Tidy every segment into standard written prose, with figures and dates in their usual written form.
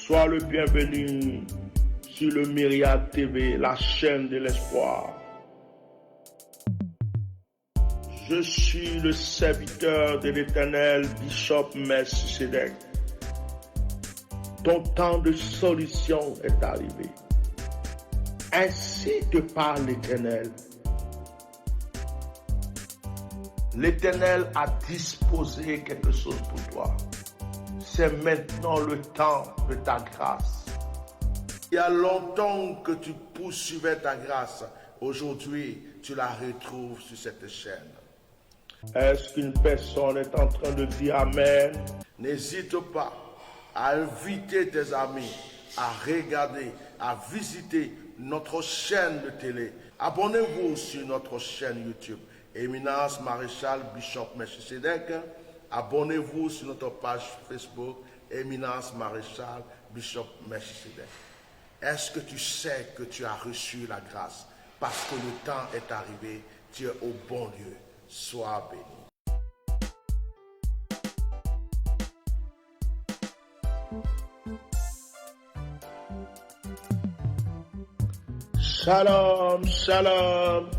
Sois le bienvenu sur le Myriade TV, la chaîne de l'espoir. Je suis le serviteur de l'Éternel, Bishop Melchisedec. Ton temps de solution est arrivé. Ainsi te parle l'Éternel. L'Éternel a disposé quelque chose pour toi. C'est maintenant le temps de ta grâce. Il y a longtemps que tu poursuivais ta grâce. Aujourd'hui, tu la retrouves sur cette chaîne. Est-ce qu'une personne est en train de dire Amen? N'hésite pas à inviter tes amis, à regarder, à visiter notre chaîne de télé. Abonnez-vous sur notre chaîne YouTube, Éminence Maréchal Bishop Melchisedec. Abonnez-vous sur notre page Facebook, Éminence Maréchal Bishop Melchisedec. Est-ce que tu sais que tu as reçu la grâce? Parce que le temps est arrivé, tu es au bon lieu. Sois béni. Shalom, shalom.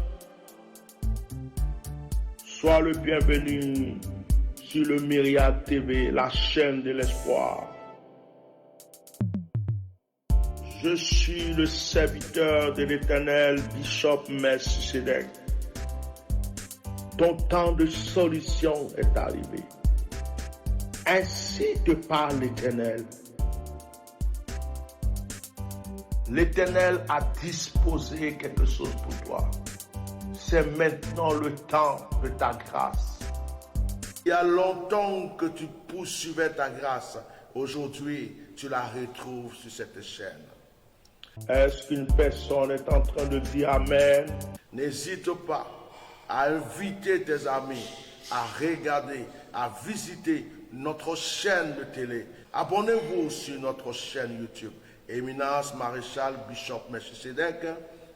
Sois le bienvenu sur le Myriade TV, la chaîne de l'espoir. Je suis le serviteur de l'Éternel, Bishop Melchisedec. Ton temps de solution est arrivé. Ainsi te parle l'Éternel. L'Éternel a disposé quelque chose pour toi. C'est maintenant le temps de ta grâce. Il y a longtemps que tu poursuivais ta grâce. Aujourd'hui, tu la retrouves sur cette chaîne. Est-ce qu'une personne est en train de dire Amen? N'hésite pas à inviter tes amis, à regarder, à visiter notre chaîne de télé. Abonnez-vous sur notre chaîne YouTube, Éminence Maréchal Bishop Melchisedec.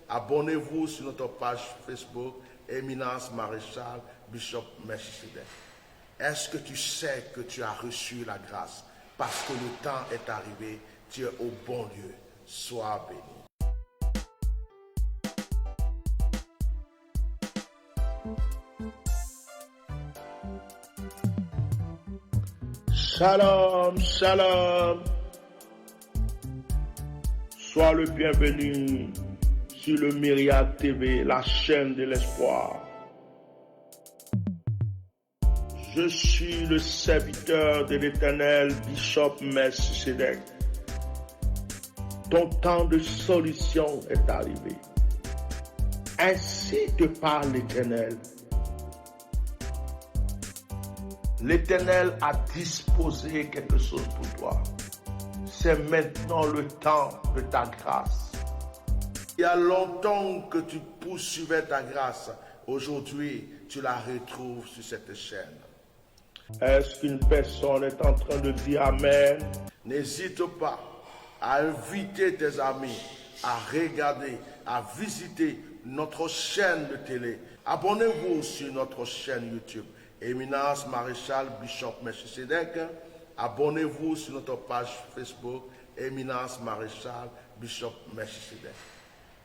Abonnez-vous sur notre page Facebook, Éminence Maréchal Bishop Melchisedec. Est-ce que tu sais que tu as reçu la grâce? Parce que le temps est arrivé, tu es au bon lieu. Sois béni. Shalom, shalom. Sois le bienvenu sur le Myriade TV, la chaîne de l'espoir. Je suis le serviteur de l'Éternel, Bishop Melchisedec. Ton temps de solution est arrivé. Ainsi te parle l'Éternel. L'Éternel a disposé quelque chose pour toi. C'est maintenant le temps de ta grâce. Il y a longtemps que tu poursuivais ta grâce. Aujourd'hui, tu la retrouves sur cette chaîne. Est-ce qu'une personne est en train de dire Amen? N'hésite pas à inviter tes amis, à regarder, à visiter notre chaîne de télé. Abonnez-vous sur notre chaîne YouTube, Éminence Maréchal Bishop Melchisedec. Abonnez-vous sur notre page Facebook, Éminence Maréchal Bishop Melchisedec.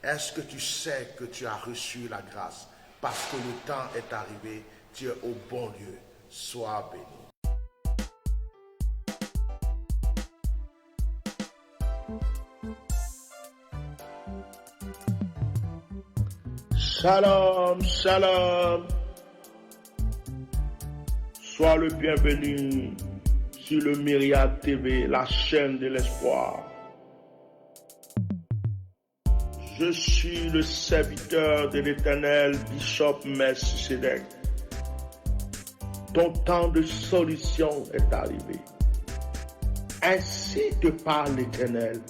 Est-ce que tu sais que tu as reçu la grâce? Parce que le temps est arrivé, tu es au bon lieu. Sois béni. Shalom, shalom. Sois le bienvenu sur le Myriade TV, la chaîne de l'espoir. Je suis le serviteur de l'Éternel, Bishop Melchisedec. Ton temps de solution est arrivé. Ainsi te parle l'Éternel.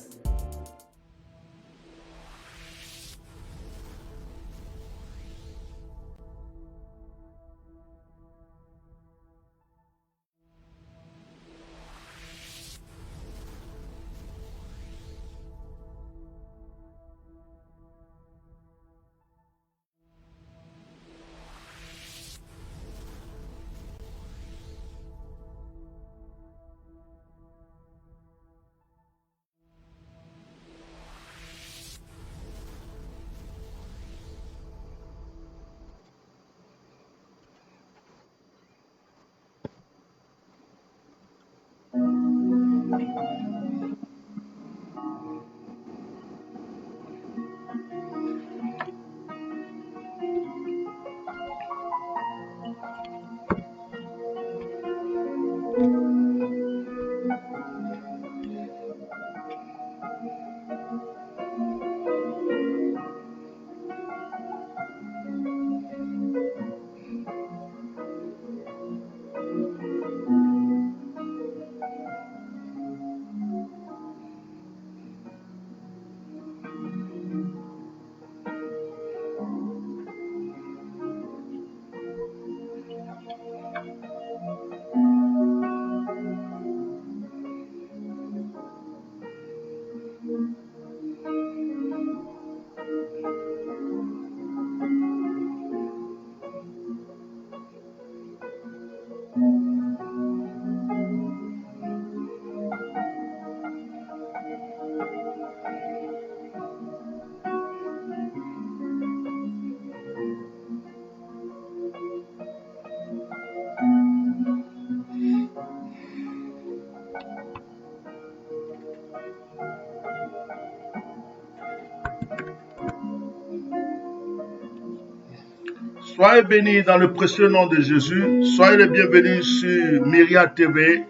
Soyez bénis dans le précieux nom de Jésus. Soyez les bienvenus sur Myriad TV,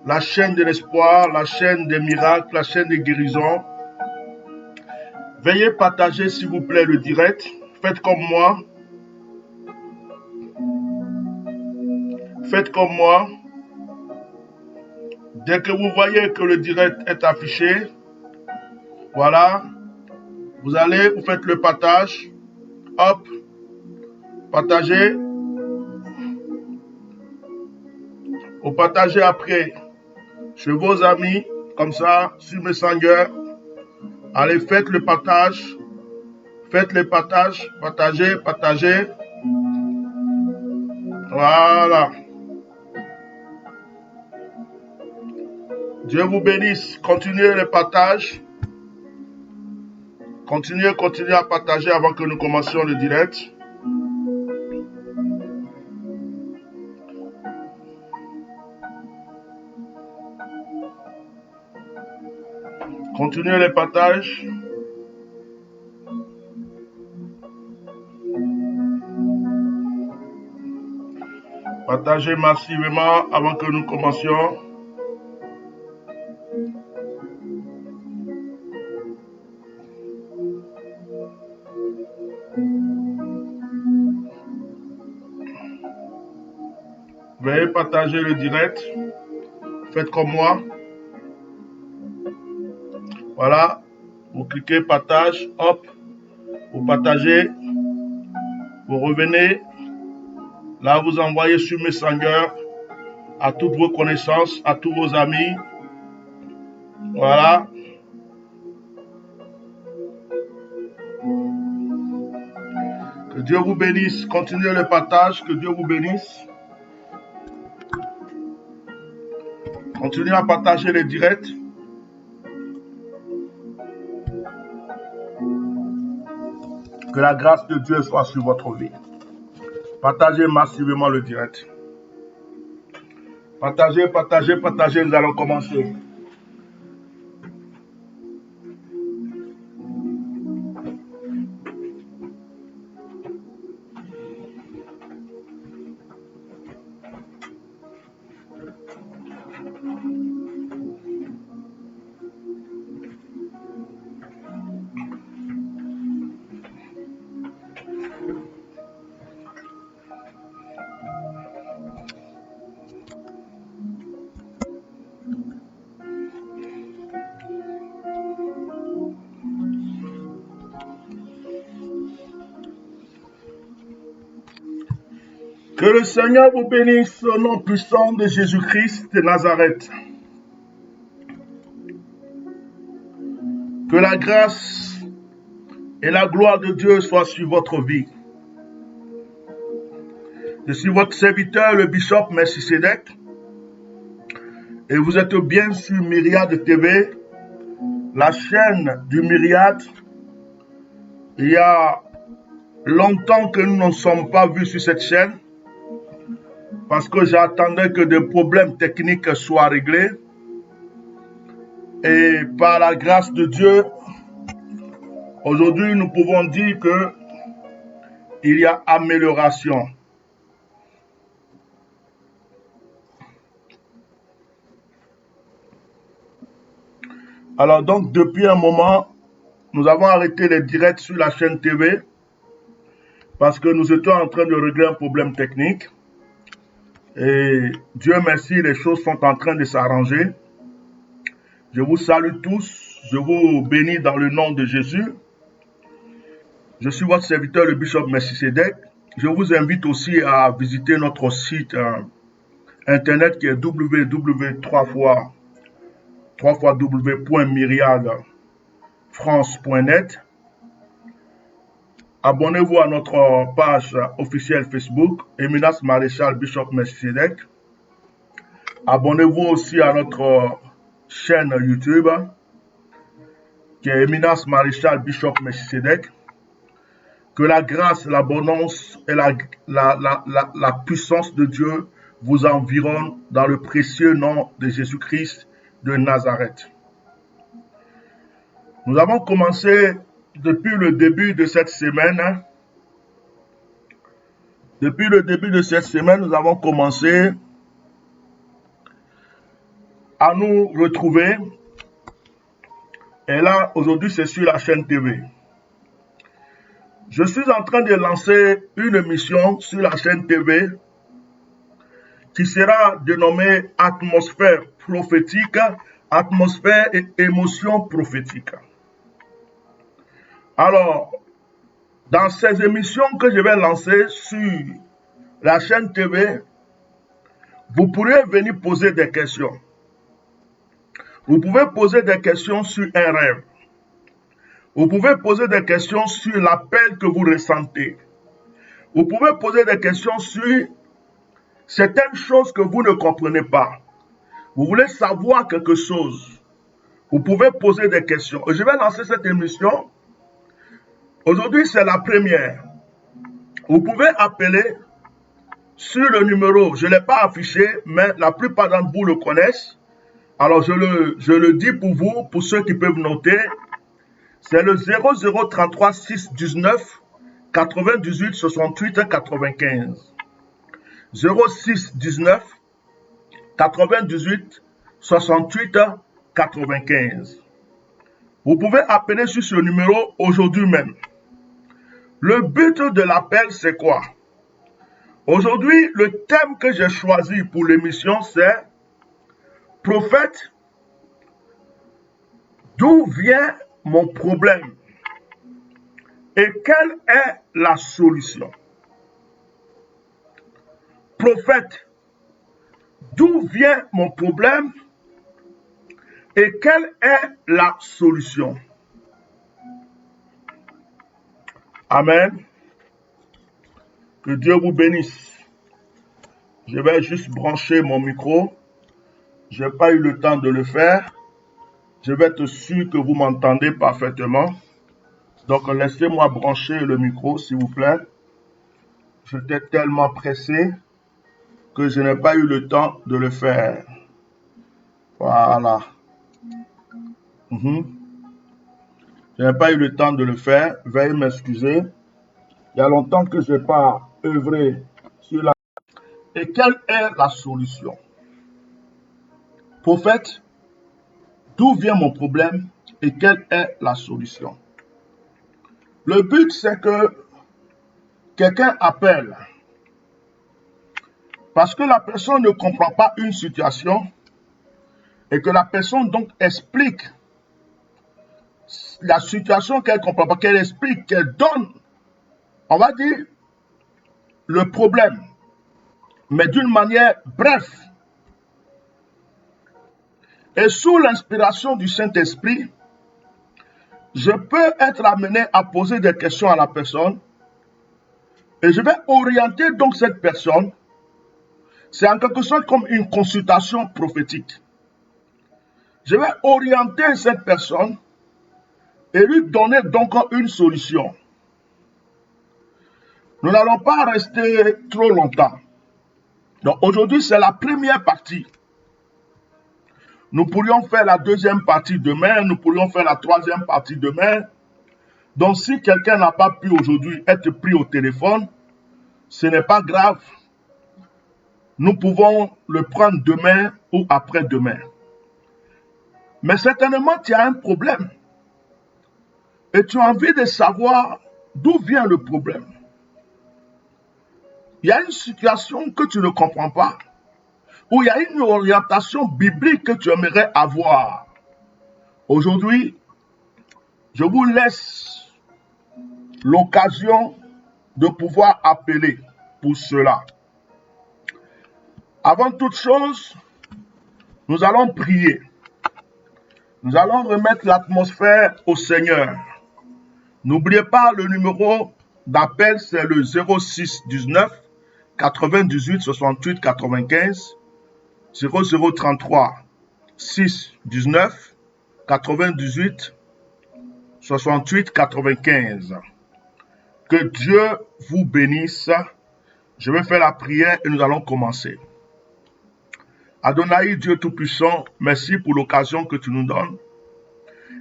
la chaîne de l'espoir, la chaîne des miracles, la chaîne des guérisons. Veuillez partager s'il vous plaît le direct. Faites comme moi. Faites comme moi. Dès que vous voyez que le direct est affiché, voilà, vous allez, vous faites le partage. Hop, partagez. Vous partagez après chez vos amis, comme ça, sur Messenger. Allez, faites le partage. Faites le partage. Partagez, partagez. Voilà. Dieu vous bénisse. Continuez le partage. Continuez à partager avant que nous commencions le direct. Continuez le partage. Partagez massivement avant que nous commencions. Veuillez partager le direct. Faites comme moi. Voilà. Vous cliquez partage. Hop. Vous partagez. Vous revenez. Là, vous envoyez sur Messenger à toutes vos connaissances, à tous vos amis. Voilà. Que Dieu vous bénisse. Continuez le partage. Que Dieu vous bénisse. Continuez à partager les directs. Que la grâce de Dieu soit sur votre vie. Partagez massivement le direct. Partagez, partagez, partagez. Nous allons commencer. Que le Seigneur vous bénisse au nom puissant de Jésus-Christ de Nazareth. Que la grâce et la gloire de Dieu soient sur votre vie. Je suis votre serviteur, le bishop Melchisedec, et vous êtes bien sur Myriad TV, la chaîne du Myriad. Il y a longtemps que nous ne sommes pas vus sur cette chaîne, parce que j'attendais que des problèmes techniques soient réglés. Et par la grâce de Dieu, aujourd'hui nous pouvons dire qu'il y a amélioration. Alors donc depuis un moment, nous avons arrêté les directs sur la chaîne TV parce que nous étions en train de régler un problème technique. Et Dieu merci, les choses sont en train de s'arranger. Je vous salue tous, je vous bénis dans le nom de Jésus. Je suis votre serviteur, le bishop Melchisedec. Je vous invite aussi à visiter notre site internet qui est www.myriadfrance.net. Abonnez-vous à notre page officielle Facebook, Eminas Maréchal Bishop Melchisedec. Abonnez-vous aussi à notre chaîne YouTube, qui est Eminas Maréchal Bishop Melchisedec. Que la grâce, l'abondance et la puissance de Dieu vous environnent dans le précieux nom de Jésus-Christ de Nazareth. Nous avons commencé depuis le début de cette semaine Depuis le début de cette semaine, nous avons commencé à nous retrouver. Et là, aujourd'hui, c'est sur la chaîne TV. Je suis en train de lancer une émission sur la chaîne TV qui sera dénommée Atmosphère prophétique, atmosphère et émotion prophétique. Alors, dans ces émissions que je vais lancer sur la chaîne TV, vous pourrez venir poser des questions. Vous pouvez poser des questions sur un rêve. Vous pouvez poser des questions sur l'appel que vous ressentez. Vous pouvez poser des questions sur certaines choses que vous ne comprenez pas. Vous voulez savoir quelque chose. Vous pouvez poser des questions. Je vais lancer cette émission. Aujourd'hui, c'est la première. Vous pouvez appeler sur le numéro, je ne l'ai pas affiché, mais la plupart d'entre vous le connaissent. Alors, je le dis pour vous, pour ceux qui peuvent noter. C'est le 0033 619 98 68 95. 06 19 98 68 95. Vous pouvez appeler sur ce numéro aujourd'hui même. Le but de l'appel, c'est quoi? Aujourd'hui, le thème que j'ai choisi pour l'émission, c'est Prophète, d'où vient mon problème et quelle est la solution? Prophète, d'où vient mon problème et quelle est la solution? Amen. Que Dieu vous bénisse. Je vais juste brancher mon micro. Je n'ai pas eu le temps de le faire. Je vais être sûr que vous m'entendez parfaitement. Donc, laissez-moi brancher le micro, s'il vous plaît. J'étais tellement pressé que je n'ai pas eu le temps de le faire. Voilà. Je n'ai pas eu le temps de le faire. Veuillez m'excuser. Il y a longtemps que je n'ai pas œuvré sur la... Et quelle est la solution? Prophète, d'où vient mon problème et quelle est la solution? Le but, c'est que quelqu'un appelle parce que la personne ne comprend pas une situation et que la personne donc explique la situation qu'elle ne comprend pas, qu'elle explique, qu'elle donne, on va dire, le problème, mais d'une manière brève. Et sous l'inspiration du Saint-Esprit, je peux être amené à poser des questions à la personne et je vais orienter donc cette personne. C'est en quelque sorte comme une consultation prophétique. Je vais orienter cette personne et lui donner donc une solution. Nous n'allons pas rester trop longtemps. Donc aujourd'hui, c'est la première partie. Nous pourrions faire la deuxième partie demain, nous pourrions faire la troisième partie demain. Donc si quelqu'un n'a pas pu aujourd'hui être pris au téléphone, ce n'est pas grave. Nous pouvons le prendre demain ou après-demain. Mais certainement, tu as un problème. Et tu as envie de savoir d'où vient le problème. Il y a une situation que tu ne comprends pas. Ou il y a une orientation biblique que tu aimerais avoir. Aujourd'hui, je vous laisse l'occasion de pouvoir appeler pour cela. Avant toute chose, nous allons prier. Nous allons remettre l'atmosphère au Seigneur. N'oubliez pas le numéro d'appel, c'est le 06 19 98 68 95. 0033 6 19 98 68 95. Que Dieu vous bénisse. Je vais faire la prière et nous allons commencer. Adonai, Dieu Tout-Puissant, merci pour l'occasion que tu nous donnes.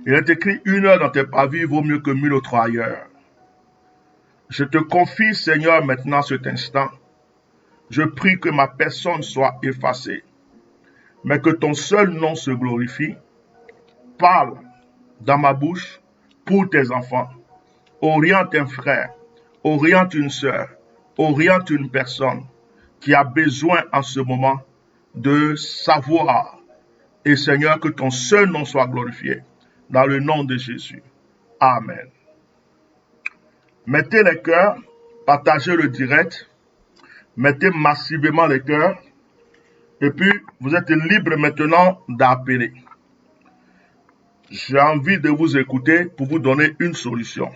Il est écrit 1 heure dans tes pavis vaut mieux que 1000 autres ailleurs. Je te confie, Seigneur, maintenant cet instant. Je prie que ma personne soit effacée, mais que ton seul nom se glorifie. Parle dans ma bouche pour tes enfants. Oriente un frère, oriente une sœur, oriente une personne qui a besoin en ce moment de savoir. Et Seigneur, que ton seul nom soit glorifié. Dans le nom de Jésus. Amen. Mettez les cœurs, partagez le direct, mettez massivement les cœurs, et puis vous êtes libre maintenant d'appeler. J'ai envie de vous écouter pour vous donner une solution.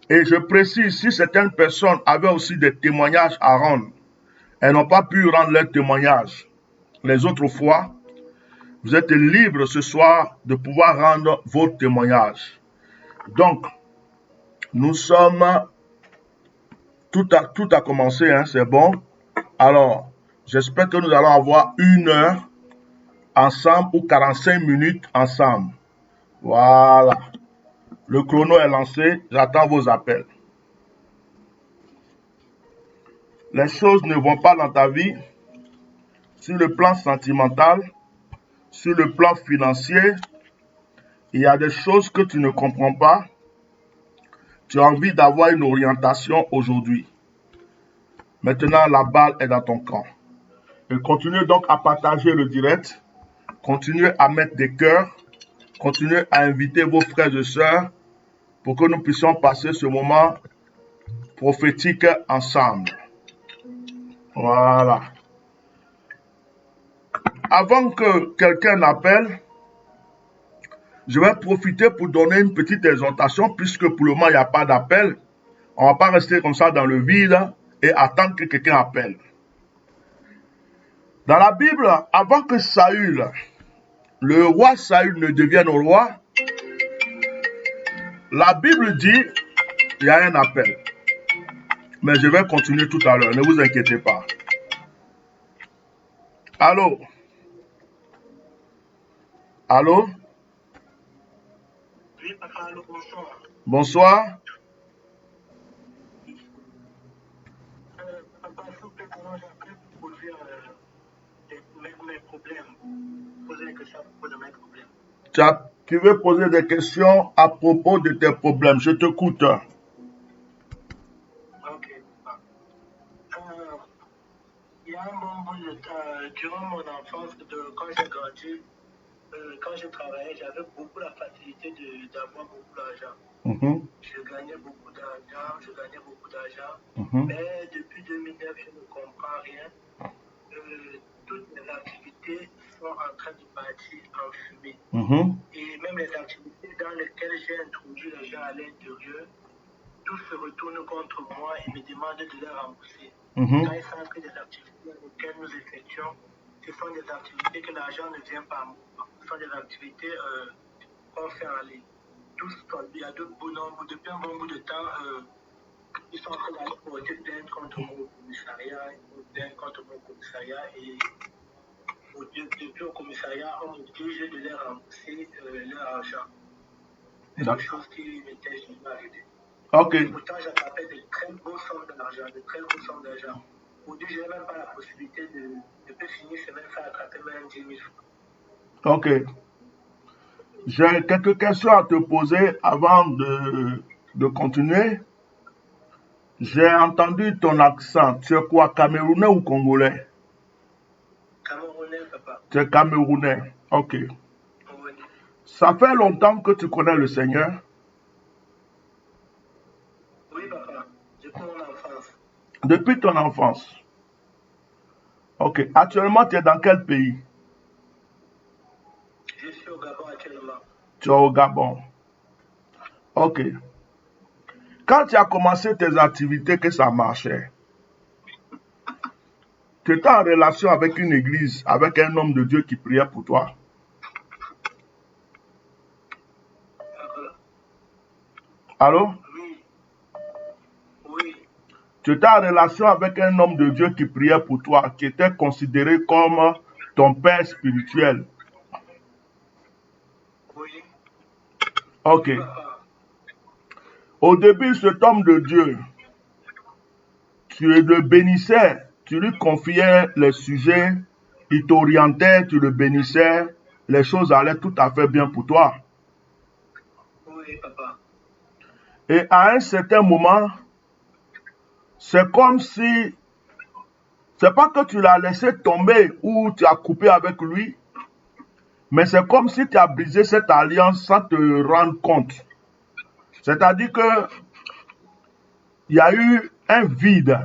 Et je précise, si certaines personnes avaient aussi des témoignages à rendre, elles n'ont pas pu rendre leurs témoignages les autres fois, vous êtes libre ce soir de pouvoir rendre vos témoignages. Donc, nous sommes, tout a commencé, hein, c'est bon. Alors, j'espère que nous allons avoir 1 heure ensemble ou 45 minutes ensemble. Voilà. Le chrono est lancé, j'attends vos appels. Les choses ne vont pas dans ta vie sur le plan sentimental, sur le plan financier. Il y a des choses que tu ne comprends pas. Tu as envie d'avoir une orientation aujourd'hui. Maintenant, la balle est dans ton camp. Et continuez donc à partager le direct. Continuez à mettre des cœurs. Continuez à inviter vos frères et sœurs pour que nous puissions passer ce moment prophétique ensemble. Voilà. Avant que quelqu'un n'appelle, je vais profiter pour donner une petite exhortation puisque pour le moment, il n'y a pas d'appel. On ne va pas rester comme ça dans le vide et attendre que quelqu'un appelle. Dans la Bible, avant que Saül, le roi Saül ne devienne roi, la Bible dit, il y a un appel. Mais je vais continuer tout à l'heure, ne vous inquiétez pas. Allô? Allô? Oui, papa, allô, bonsoir. Bonsoir. Papa, s'il vous plaît, comment j'appelle pour poser mes problèmes. Poser des questions à propos de mes problèmes. Tu veux poser des questions à propos de tes problèmes. Je t'écoute. Ok, papa. Il y a un bon bout de temps, durant mon enfance, quand j'ai grandi, quand je travaillais, j'avais beaucoup la facilité d'avoir beaucoup d'argent. Je gagnais beaucoup d'argent. Mais depuis 2009, je ne comprends rien. Toutes mes activités sont en train de partir en fumée. Et même les activités dans lesquelles j'ai introduit les gens à l'intérieur, tout se retourne contre moi et me demande de les rembourser. Quand ils savent que les activités auxquelles nous effectuons, ce sont des activités que l'argent ne vient pas à moi. Ce sont des activités qu'on fait en ligne. Il y a depuis un bon bout de temps, ils sont en train d'aller porter plainte contre mon commissariat, et depuis au commissariat, on me dit de les rembourser leur argent. C'est des choses qui m'étaient jamais arrivées. Ok. Et pourtant, j'attrapais de très grosses sommes d'argent, Aujourd'hui, je n'ai même pas la possibilité de finir semaine sans attraper même 10 000 francs. Ok. J'ai quelques questions à te poser avant de continuer. J'ai entendu ton accent. Tu es quoi, camerounais ou congolais? Camerounais, papa. Tu es camerounais. Ok. Oui. Ça fait longtemps que tu connais le Seigneur? Oui, papa. Depuis mon enfance. Depuis ton enfance. Ok. Actuellement, tu es dans quel pays? Je suis au Gabon actuellement. Tu es au Gabon. Ok. Quand tu as commencé tes activités, que ça marchait, tu étais en relation avec une église, avec un homme de Dieu qui priait pour toi? Allô? Oui. Oui. Tu étais en relation avec un homme de Dieu qui priait pour toi, qui était considéré comme ton père spirituel. Oui. Ok. Au début, cet homme de Dieu, tu le bénissais, tu lui confiais les sujets, il t'orientait, tu le bénissais, les choses allaient tout à fait bien pour toi. Oui, papa. Et à un certain moment, c'est comme si, c'est pas que tu l'as laissé tomber ou tu as coupé avec lui, mais c'est comme si tu as brisé cette alliance sans te rendre compte. C'est-à-dire que il y a eu un vide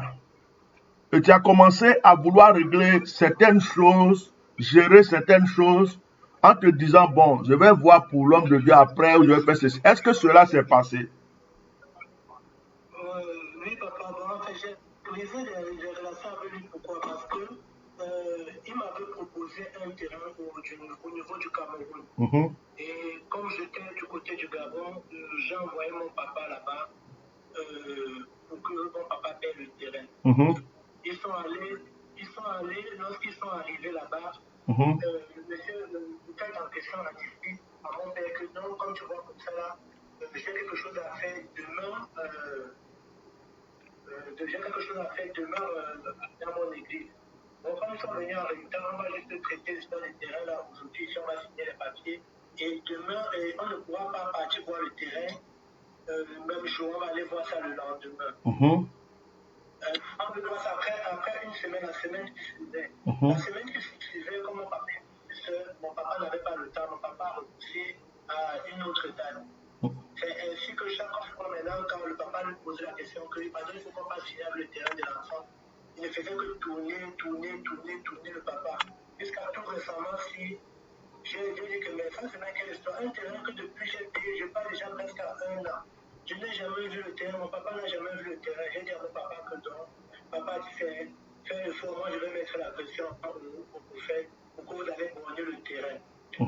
et tu as commencé à vouloir régler certaines choses, gérer certaines choses en te disant, bon, je vais voir pour l'homme de Dieu après ou je vais faire ceci. Est-ce que cela s'est passé? Oui, papa, bon, en fait, j'ai brisé les relations avec lui. Pourquoi? Parce que il m'avait proposé un terrain au niveau du Cameroun. Et comme j'étais du côté du Gabon, j'ai envoyé mon papa là-bas pour que mon papa paie le terrain. Ils sont allés, lorsqu'ils sont arrivés là-bas, le monsieur, le tête en question a dit à mon père que non, comme tu vois comme ça là, j'ai quelque chose à faire demain. J'ai quelque chose à faire demain dans mon église. Donc, quand ils sont venus en résultat, on va juste traiter sur le terrain là aujourd'hui, ici on va signer les papiers. Et demain, on ne pourra pas partir voir le terrain le même jour, on va aller voir ça le lendemain. On peut voir ça après une semaine, la semaine qui suivait. La semaine qui suivait, comme mon papa n'avait pas le temps, mon papa a repoussé à une autre date. C'est ainsi que chaque fois maintenant, quand le papa lui posait la question, que il ne faut pas signer avec le terrain de l'enfant, il ne faisait que tourner le papa. Jusqu'à tout récemment, si j'ai dit que mais ça, c'est pas quelle histoire. Un terrain que depuis j'ai payé, je parle déjà presque à 1 an. Je n'ai jamais vu le terrain, mon papa n'a jamais vu le terrain. J'ai dit à mon papa que non, papa dit fais l'effort, moi je vais mettre la pression au prophète pour que vous allez borner le terrain.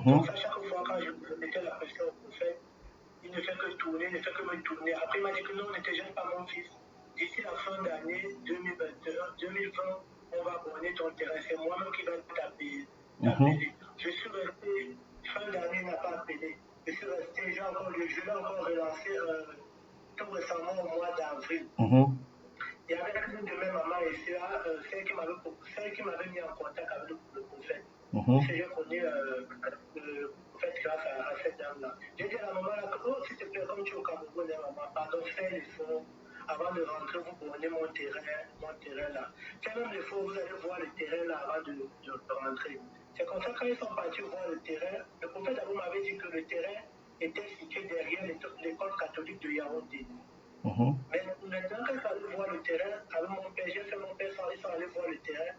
Donc à chaque fois quand je mettais la pression au prophète, il ne fait que tourner, il ne fait que me tourner. Après il m'a dit que non, ne te gêne pas mon fils. D'ici la fin d'année 2020, on va borner ton terrain. C'est moi-même qui vais t'appeler. Je suis resté, fin d'année n'a pas appelé. Je suis resté, je l'ai encore relancé tout récemment au mois d'avril. Il y avait une de mes mamans ici, là, celle qui m'avait mis en contact avec le prophète. J'ai connu le prophète grâce à cette dame-là. J'ai dit à la maman, là, oh, s'il te plaît, comme tu es au Cameroun, maman, pardon, fais l'effort. Avant de rentrer, vous prenez mon terrain là. Faites même l'effort, vous allez voir le terrain là avant de rentrer. C'est comme ça, quand ils sont partis voir le terrain, le prophète d'abord m'avait dit que le terrain était situé derrière l'école catholique de Yaoundé. Mais maintenant, quand ils sont allés voir le terrain, avec mon père, j'ai fait mon père, ils sont allés voir le terrain.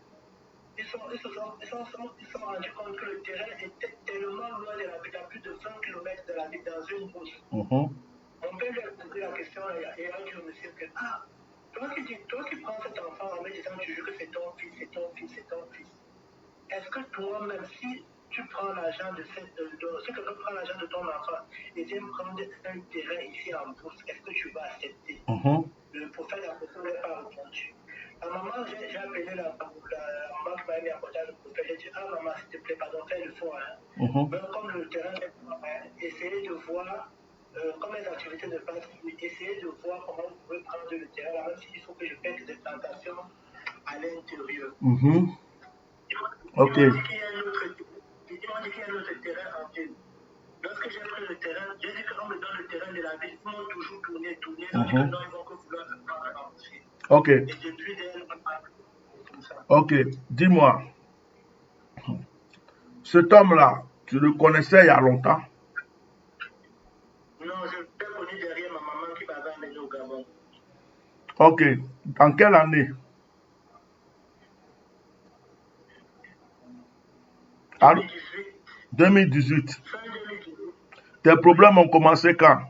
Ils se sont rendus compte que le terrain était tellement loin de la ville, à plus de 20 km de la ville, dans une brousse. Mon père lui a posé la question et a dit au monsieur que toi qui prends cet enfant en me disant tu jures que c'est ton fils, c'est ton fils, c'est ton fils. Est-ce que toi-même, si tu prends l'argent si quelqu'un prend l'argent de ton enfant et vient prendre un terrain ici en bourse, est-ce que tu vas accepter? Le prophète n'a pas répondu. La maman, j'ai appelé la maman qui m'a mis à côté du prophète. J'ai dit, ah maman, s'il te plaît, pardon, fais le fort. Même comme le terrain est essayez de voir comme les activités de base, essayez de voir comment vous pouvez prendre le terrain, même s'il faut que je fasse des plantations à l'intérieur. Ok. Ils m'ont dit qu'il y a un autre terrain en ville. Lorsque j'ai pris le terrain, j'ai dit qu'on me donne le terrain de la ville. Ils m'ont toujours tourné. Ils ont dit que non, ils vont que vouloir me prendre en ville. Ok. Et depuis, comme ça. Ok. Dis-moi, cet homme-là, tu le connaissais il y a longtemps? Non, je l'ai connu derrière ma maman qui m'avait amené au Gabon. Ok. Dans quelle année? 2018. Fin 2018. Tes problèmes ont commencé quand?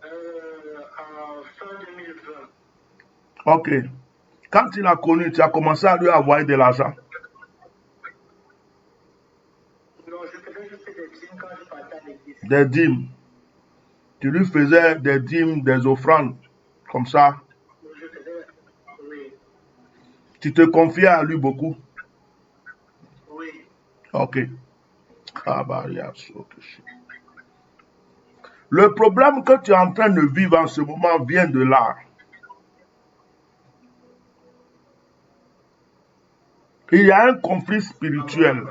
En fin 2020. Ok. Quand tu l'as connu, tu as commencé à lui envoyer de l'argent? Non, je faisais juste des dîmes quand je partais à l'église. Des dîmes. Tu lui faisais des dîmes, des offrandes, comme ça? Je faisais, oui. Tu te confiais à lui beaucoup? Oui. Ok. Le problème que tu es en train de vivre en ce moment vient de là. Il y a un conflit spirituel.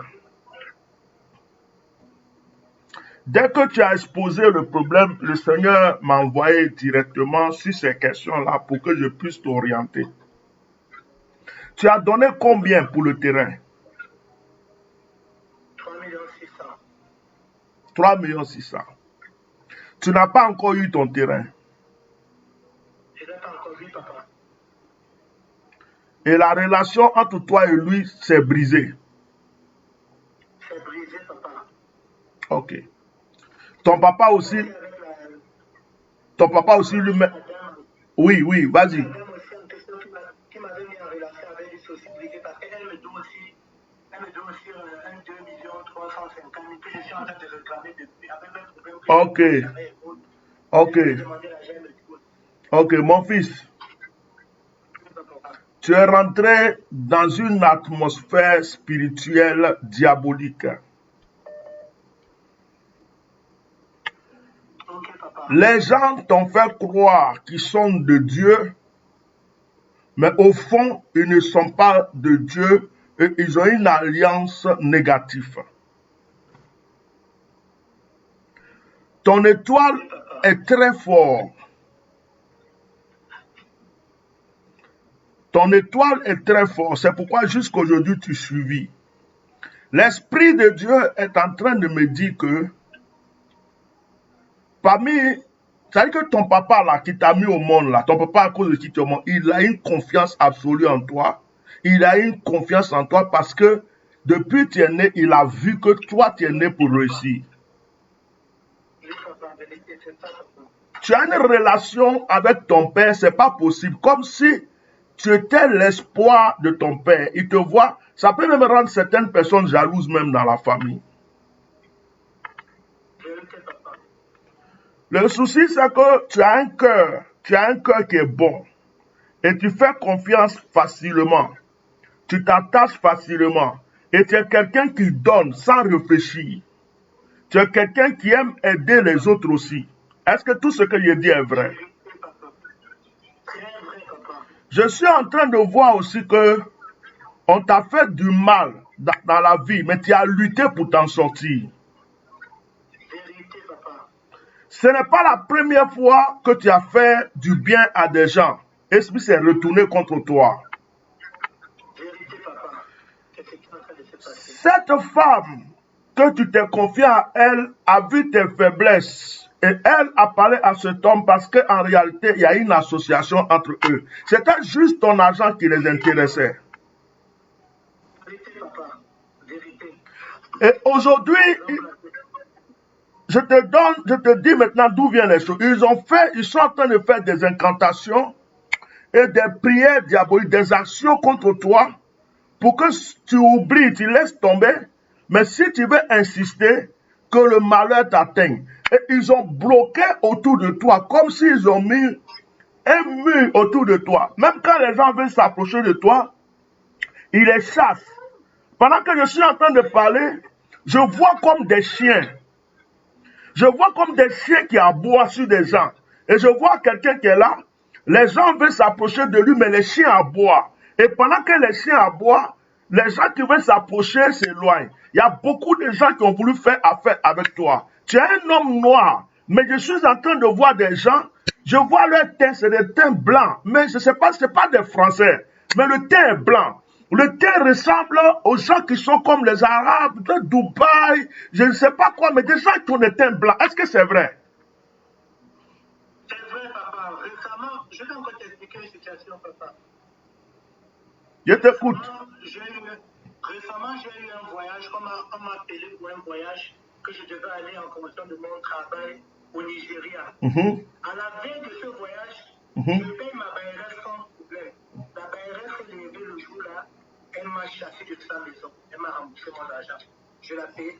Dès que tu as exposé le problème, le Seigneur m'a envoyé directement sur ces questions-là pour que je puisse t'orienter. Tu as donné combien pour le terrain? 3 600 000. Tu n'as pas encore eu ton terrain. Je n'ai pas encore vu, papa. Et la relation entre toi et lui s'est brisée. C'est brisé, papa. Ok. Ton papa aussi lui-même. Oui, vas-y. Qui m'avait mis en relation avec lui, c'est aussi brisé parce qu'elle me doit aussi, un 2 350 000 que je suis en train de réclamer depuis. Avec même problème que Ok, mon fils. Tu es rentré dans une atmosphère spirituelle diabolique. Les gens t'ont fait croire qu'ils sont de Dieu, mais au fond, ils ne sont pas de Dieu et ils ont une alliance négative. Ton étoile est très forte. Ton étoile est très forte. C'est pourquoi jusqu'aujourd'hui tu suivis. L'Esprit de Dieu est en train de me dire que c'est-à-dire que ton papa là, qui t'a mis au monde là, ton papa à cause de qui tu es au monde, il a une confiance absolue en toi. Il a une confiance en toi parce que depuis que tu es né, il a vu que toi tu es né pour réussir. Tu as une relation avec ton père, c'est pas possible. Comme si tu étais l'espoir de ton père. Il te voit, ça peut même rendre certaines personnes jalouses même dans la famille. Le souci, c'est que tu as un cœur qui est bon. Et tu fais confiance facilement. Tu t'attaches facilement. Et tu es quelqu'un qui donne sans réfléchir. Tu es quelqu'un qui aime aider les autres aussi. Est-ce que tout ce que je dis est vrai? Je suis en train de voir aussi que on t'a fait du mal dans la vie, mais tu as lutté pour t'en sortir. Ce n'est pas la première fois que tu as fait du bien à des gens. Et puis c'est retourné contre toi. Cette femme que tu t'es confiée à elle a vu tes faiblesses. Et elle a parlé à cet homme parce qu'en réalité, il y a une association entre eux. C'était juste ton argent qui les intéressait. Et aujourd'hui, je te dis maintenant d'où viennent les choses. Ils sont en train de faire des incantations et des prières diaboliques, des actions contre toi pour que tu oublies, tu laisses tomber. Mais si tu veux insister, que le malheur t'atteigne. Et ils ont bloqué autour de toi, comme s'ils ont mis un mur autour de toi. Même quand les gens veulent s'approcher de toi, ils les chassent. Pendant que je suis en train de parler, je vois comme des chiens. Je vois comme des chiens qui aboient sur des gens. Et je vois quelqu'un qui est là. Les gens veulent s'approcher de lui, mais les chiens aboient. Et pendant que les chiens aboient, les gens qui veulent s'approcher s'éloignent. Il y a beaucoup de gens qui ont voulu faire affaire avec toi. Tu es un homme noir, mais je suis en train de voir des gens. Je vois leur teint, c'est des teints blancs. Mais je ne sais pas, ce n'est pas des Français. Mais le teint est blanc. Le teint ressemble aux gens qui sont comme les Arabes de Dubaï, je ne sais pas quoi, mais des gens qui ont des teints blancs. Est-ce que c'est vrai? C'est vrai, papa. Récemment, je vais encore t'expliquer une situation, papa. Je t'écoute. Récemment, j'ai eu un voyage, on m'a appelé pour un voyage que je devais aller en fonction de mon travail au Nigeria. À la veille de ce voyage, je paye ma BRS sans problème. La BRS s'est levée le jour-là, elle m'a chassé de sa maison. Elle m'a remboursé mon argent. Je la payais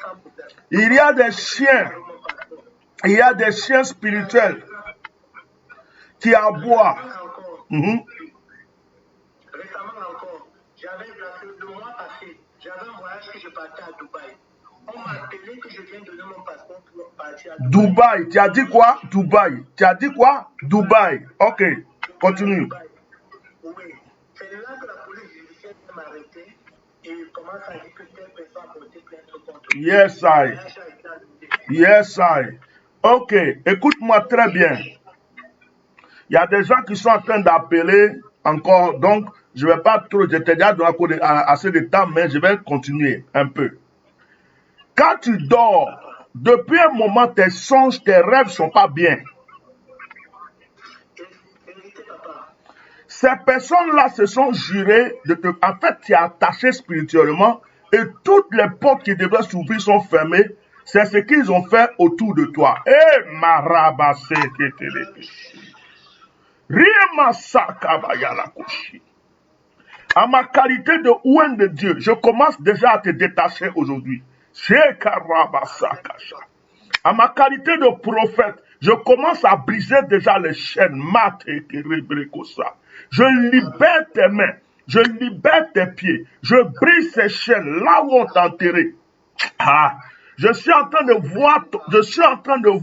sans problème. Il y a des chiens. Il y a des chiens spirituels qui aboient. Récemment encore, le mois passé, j'avais un voyage que je partais à Dubaï. On m'a appelé que je viens donner mon passeport pour partir à Dubaï. Tu as dit quoi? Dubaï. Tu as dit quoi? Dubaï. Ok. Continue. Oui. C'est là que la police judiciaire m'a arrêté et commence à dire que telle personne a porté plainte contre moi. Yes, I. Yes, I. Ok. Écoute-moi très bien. Il y a des gens qui sont en train d'appeler encore. Donc, je ne vais pas trop. Je t'ai déjà donné assez de temps, mais je vais continuer un peu. Quand tu dors, depuis un moment, tes songes, tes rêves ne sont pas bien. Ces personnes-là se sont jurées de te... En fait, tu es attaché spirituellement et toutes les portes qui devraient s'ouvrir sont fermées. C'est ce qu'ils ont fait autour de toi. Eh, marabase à ma qualité de ouin de Dieu, je commence déjà à te détacher aujourd'hui. À ma qualité de prophète, je commence à briser déjà les chaînes. Je libère tes mains, je libère tes pieds, je brise ces chaînes là où on t'a enterré. Ah, je suis en train de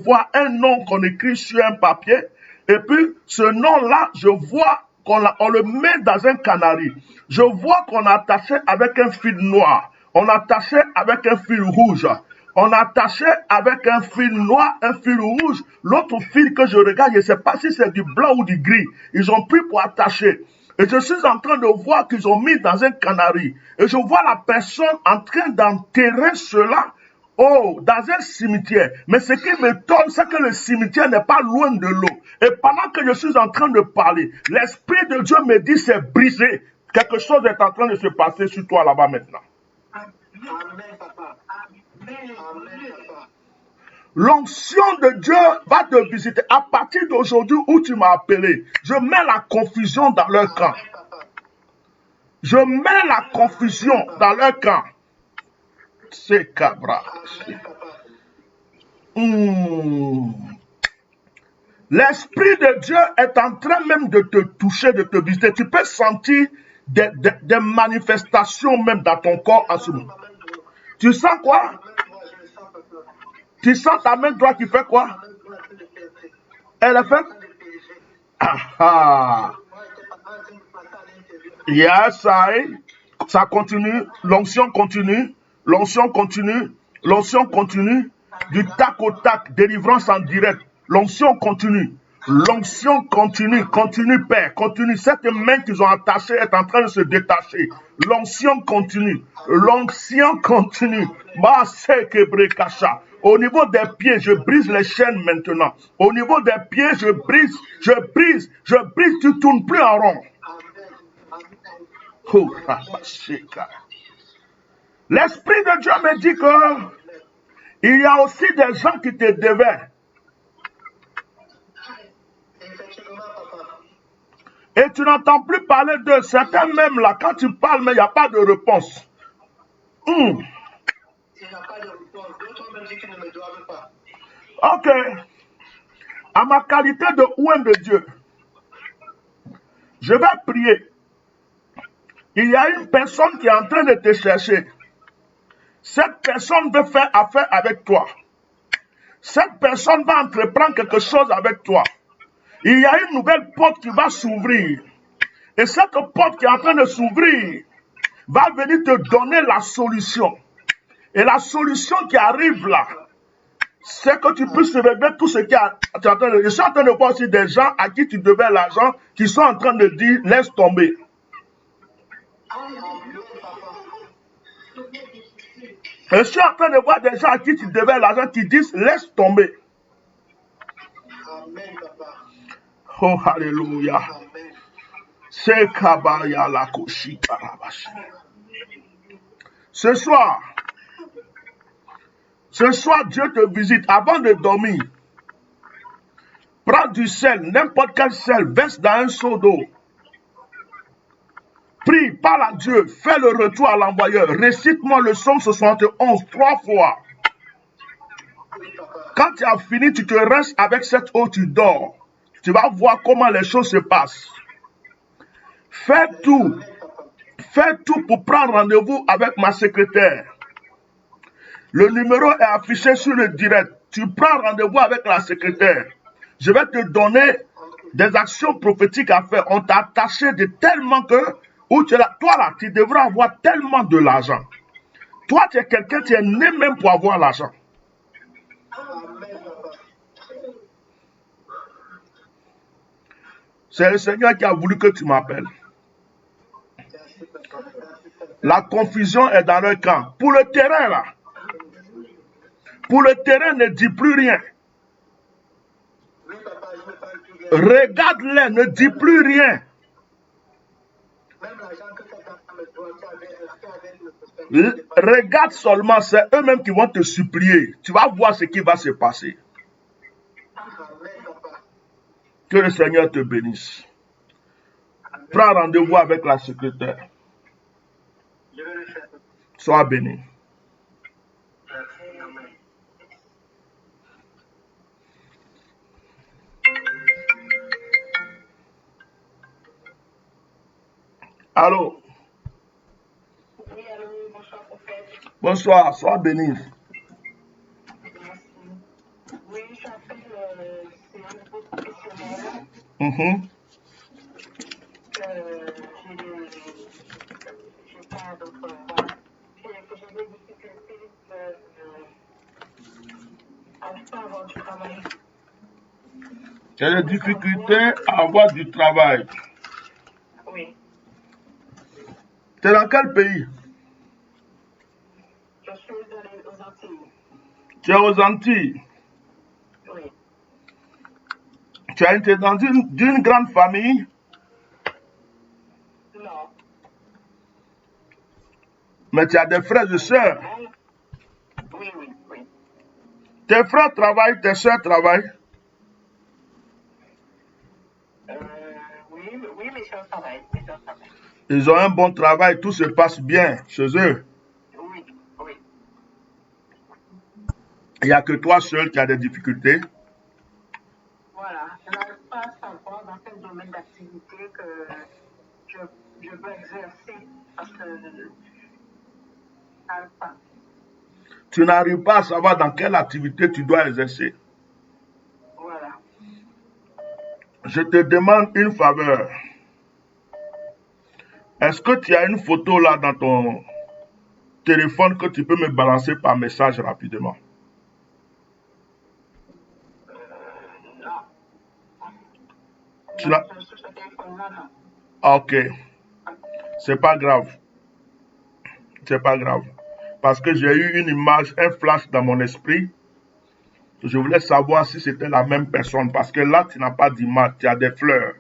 voir un nom qu'on écrit sur un papier, et puis ce nom-là, je vois qu'on le met dans un canari. Je vois qu'on a attaché avec un fil noir, on a attaché avec un fil rouge, on a attaché avec un fil noir, un fil rouge. L'autre fil que je regarde, je ne sais pas si c'est du blanc ou du gris. Ils ont pris pour attacher. Et je suis en train de voir qu'ils ont mis dans un canari. Et je vois la personne en train d'enterrer cela dans un cimetière. Mais ce qui m'étonne, c'est que le cimetière n'est pas loin de l'eau. Et pendant que je suis en train de parler, l'Esprit de Dieu me dit c'est brisé. Quelque chose est en train de se passer sur toi là-bas maintenant. Amen, papa. Amen, papa. L'onction de Dieu va te visiter. À partir d'aujourd'hui où tu m'as appelé, je mets la confusion dans leur camp. Je mets la confusion dans leur camp. C'est cabra. L'Esprit de Dieu est en train même de te toucher, de te visiter. Tu peux sentir des manifestations même dans ton corps en ce moment. Tu sens quoi? Tu sens ta main droite qui fait quoi? Elle a fait? Ah. Yes, ça continue. L'onction continue. L'onction continue. L'onction continue. Du tac au tac. Délivrance en direct. L'onction continue. L'onction continue. Continue, Père. Continue. Cette main qu'ils ont attachée est en train de se détacher. L'onction continue. L'onction continue. Au niveau des pieds, je brise les chaînes maintenant. Au niveau des pieds, je brise. Tu ne tournes plus en rond. L'Esprit de Dieu me dit que il y a aussi des gens qui te devaient. Et tu n'entends plus parler de certains même là. Quand tu parles, mais il n'y a pas de réponse. Il n'y a pas de réponse. D'autres me disent qu'ils ne me doivent pas. Ok. À ma qualité de ouin de Dieu, je vais prier. Il y a une personne qui est en train de te chercher. Cette personne veut faire affaire avec toi. Cette personne va entreprendre quelque chose avec toi. Il y a une nouvelle porte qui va s'ouvrir. Et cette porte qui est en train de s'ouvrir va venir te donner la solution. Et la solution qui arrive là, c'est que tu puisses régler tout ce qui est en train de... Je suis en train de voir aussi des gens à qui tu devais l'argent qui sont en train de dire laisse tomber. Je suis en train de voir des gens à qui tu devais l'argent qui disent laisse tomber. Amen, papa. Oh, alléluia. C'est Kabaya la Koshi Karabashi. Ce soir, Dieu te visite avant de dormir. Prends du sel, n'importe quel sel, verse dans un seau d'eau. Prie, parle à Dieu, fais le retour à l'envoyeur. Récite-moi le psaume 71 3 fois. Quand tu as fini, tu te restes avec cette eau, tu dors. Tu vas voir comment les choses se passent. Fais tout pour prendre rendez-vous avec ma secrétaire. Le numéro est affiché sur le direct. Tu prends rendez-vous avec la secrétaire. Je vais te donner des actions prophétiques à faire. On t'a attaché de tellement que, toi là, tu devras avoir tellement de l'argent. Toi, tu es quelqu'un, tu es né même pour avoir l'argent. C'est le Seigneur qui a voulu que tu m'appelles. La confusion est dans leur camp. Pour le terrain, là. Pour le terrain, ne dis plus rien. Regarde-les, ne dis plus rien. Regarde seulement, c'est eux-mêmes qui vont te supplier. Tu vas voir ce qui va se passer. Que le Seigneur te bénisse. Prends rendez-vous avec la secrétaire. Sois béni. Allô? Oui, allô, bonsoir, prophète. Bonsoir, sois béni. Merci. Oui, j'appelle, c'est un niveau professionnel. J'ai pas d'autre. Voilà. J'ai des difficultés à pas avoir du travail. Tu as des difficultés à avoir du travail. Oui. Tu es dans quel pays? Je suis aux Antilles. Tu es aux Antilles. Oui. Tu as été dans d'une grande famille? Non. Mais tu as des frères et sœurs? Oui. Tes frères travaillent, tes sœurs travaillent? Oui, mes soeurs travaillent. Ils ont un bon travail, tout se passe bien chez eux. Oui. Il n'y a que toi seul qui as des difficultés. Voilà, je n'arrive pas à savoir dans quel domaine d'activité que je veux exercer parce que je n'arrive pas. Tu n'arrives pas à savoir dans quelle activité tu dois exercer. Voilà. Je te demande une faveur. Est-ce que tu as une photo là dans ton téléphone que tu peux me balancer par message rapidement? Non. Tu n'as... Sur ce téléphone-là, non. Ok. C'est pas grave. C'est pas grave. Parce que j'ai eu une image, un flash dans mon esprit. Je voulais savoir si c'était la même personne. Parce que là, tu n'as pas d'image, tu as des fleurs.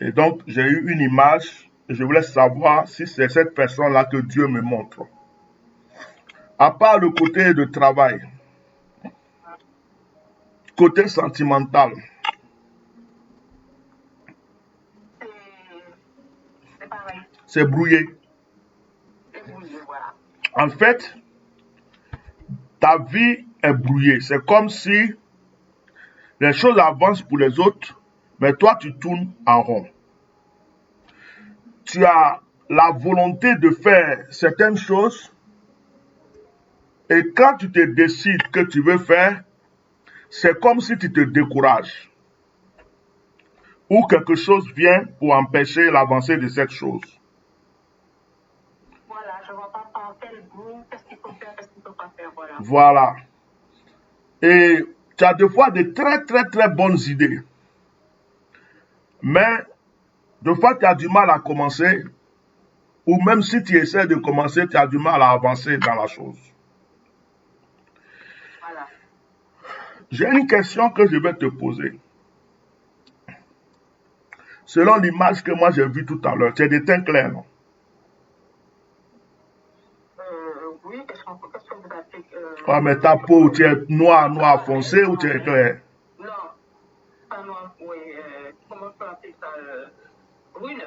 Et donc, j'ai eu une image. Et je voulais savoir si c'est cette personne-là que Dieu me montre. À part le côté de travail. Côté sentimental. C'est pareil. C'est brouillé. C'est brouillé, voilà. En fait, ta vie est brouillée. C'est comme si les choses avancent pour les autres, mais toi, tu tournes en rond. Tu as la volonté de faire certaines choses, et quand tu te décides que tu veux faire, c'est comme si tu te décourages. Ou quelque chose vient pour empêcher l'avancée de cette chose. Voilà, je ne vois pas par quel bout, qu'est-ce qu'il faut faire, qu'est-ce qu'il ne faut pas faire, voilà. Voilà. Et tu as des fois de très, très, très bonnes idées. Mais, des fois, tu as du mal à commencer. Ou même si tu essaies de commencer, tu as du mal à avancer dans la chose. Voilà. J'ai une question que je vais te poser. Selon l'image que moi j'ai vue tout à l'heure, tu es de teint clair, non? Oui, qu'est-ce que vous appelez Ah, mais ta peau, tu es noir foncé ou tu es clair? Non, pas noir, oui. Comment on peut appeler ça? Brune.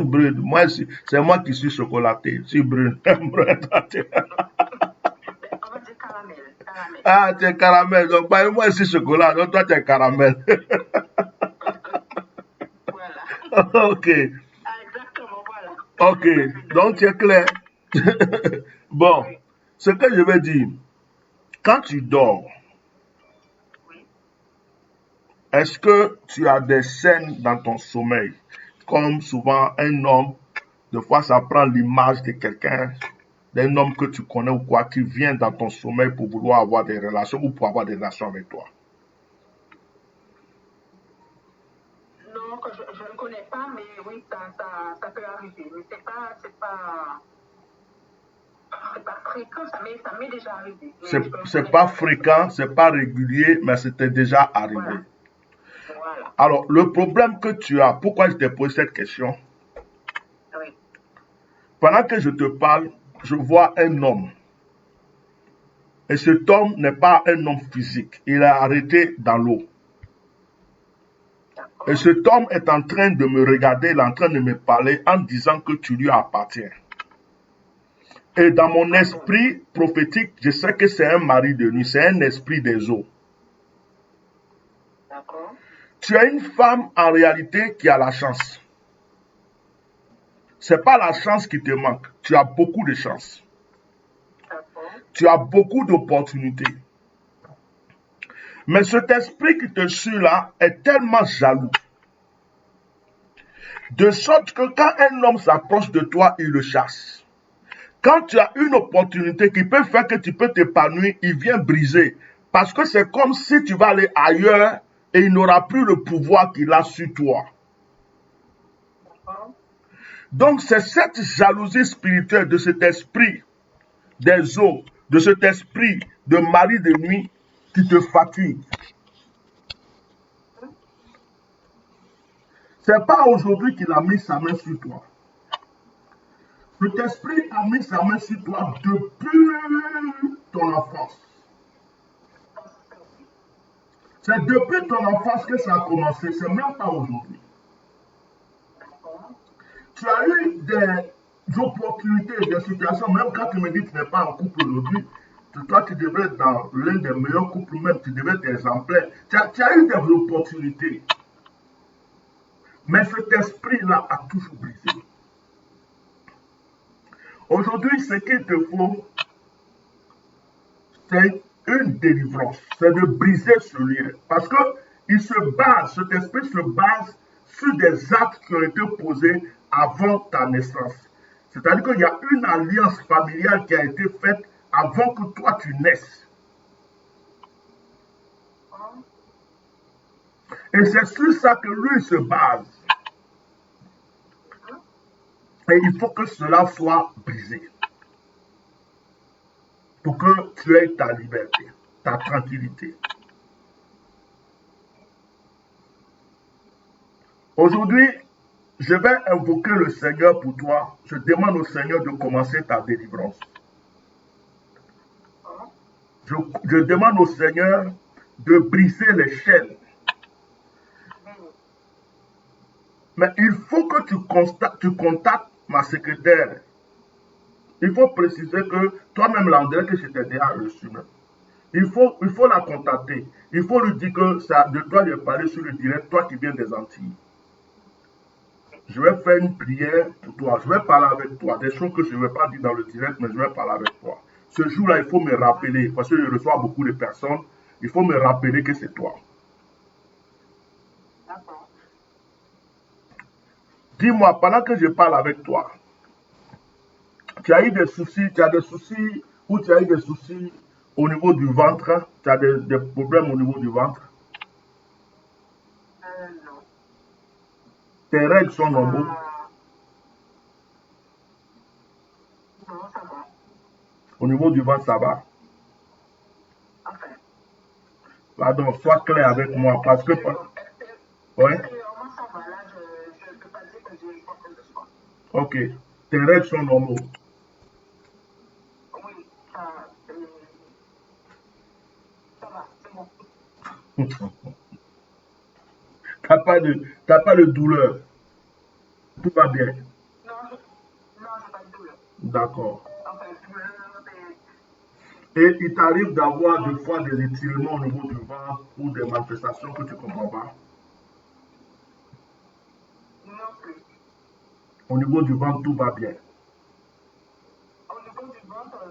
Brune. Moi, c'est moi qui suis chocolaté. Je suis brune. On va dire caramel. Ah, tu es caramel. Donc, bah, moi, je suis chocolat. Donc, toi, tu es caramel. Voilà. Ok. Ah, exactement, voilà. Ok. Donc, tu es clair. Bon. Oui. Ce que je veux dire, quand tu dors, Oui. est-ce que tu as des scènes dans ton sommeil? Comme souvent un homme, des fois ça prend l'image de quelqu'un, d'un homme que tu connais ou quoi, qui vient dans ton sommeil pour vouloir avoir des relations ou pour avoir des relations avec toi. Non, que je ne connais pas, mais oui, ça peut arriver. Mais c'est pas fréquent, ça m'est déjà arrivé. Mais je ne C'est connais pas pas. fréquent, c'est pas régulier, mais c'était déjà arrivé. Voilà. Voilà. Alors, le problème que tu as, pourquoi je t'ai posé cette question? Oui. Pendant que je te parle, je vois un homme. Et cet homme n'est pas un homme physique. Il est arrêté dans l'eau. Et cet homme est en train de me regarder, il est en train de me parler en disant que tu lui appartiens. Et dans mon esprit prophétique, je sais que c'est un mari de nuit, c'est un esprit des eaux. D'accord. Tu es une femme en réalité qui a la chance. Ce n'est pas la chance qui te manque. Tu as beaucoup de chance. D'accord. Tu as beaucoup d'opportunités. Mais cet esprit qui te suit là est tellement jaloux. De sorte que quand un homme s'approche de toi, il le chasse. Quand tu as une opportunité qui peut faire que tu peux t'épanouir, il vient briser. Parce que c'est comme si tu vas aller ailleurs et il n'aura plus le pouvoir qu'il a sur toi. D'accord. Donc c'est cette jalousie spirituelle de cet esprit des eaux, de cet esprit de mari de nuit qui te fatigue. C'est pas aujourd'hui qu'il a mis sa main sur toi. Cet esprit a mis sa main sur toi depuis ton enfance. C'est depuis ton enfance que ça a commencé, c'est même pas aujourd'hui. Tu as eu des opportunités, des situations, même quand tu me dis que tu n'es pas en couple aujourd'hui, toi tu devrais être dans l'un des meilleurs couples même, tu devrais être exemplaire. Tu as eu des opportunités. Mais cet esprit-là a toujours brisé. Aujourd'hui, ce qu'il te faut, c'est une délivrance. C'est de briser ce lien. Parce que cet esprit se base sur des actes qui ont été posés avant ta naissance. C'est-à-dire qu'il y a une alliance familiale qui a été faite avant que toi tu naisses. Et c'est sur ça que lui se base. Et il faut que cela soit brisé. Pour que tu aies ta liberté, ta tranquillité. Aujourd'hui, je vais invoquer le Seigneur pour toi. Je demande au Seigneur de commencer ta délivrance. Je demande au Seigneur de briser les chaînes. Mais il faut que tu contactes ma secrétaire. Il faut préciser que toi-même, l'endroit que je t'ai déjà reçu. Il faut la contacter. Il faut lui dire que ça, de toi, de parler sur le direct, toi qui viens des Antilles. Je vais faire une prière pour toi. Je vais parler avec toi. Des choses que je ne vais pas dire dans le direct, mais je vais parler avec toi. Ce jour-là, il faut me rappeler, parce que je reçois beaucoup de personnes, il faut me rappeler que c'est toi. Dis-moi, pendant que je parle avec toi, tu as eu des soucis, ou tu as eu des soucis au niveau du ventre, tu as des problèmes au niveau du ventre? Non. Tes règles sont normaux? Non, ça va. Au niveau du ventre, ça va? Enfin. Pardon, sois clair avec moi, parce que... Oui? Extérieurement, ça va. Là, je ne peux pas dire que j'ai quoi que ce soit. Ok. Tes règles sont normaux? Oui, ça va, c'est bon. T'as pas de douleur? Tout va bien? Non, j'ai pas de douleur. D'accord. Enfin, Et il t'arrive d'avoir des fois des étirements au niveau du ventre ou des manifestations que tu ne comprends pas? non plus. Au niveau du ventre, tout va bien? Au niveau du ventre,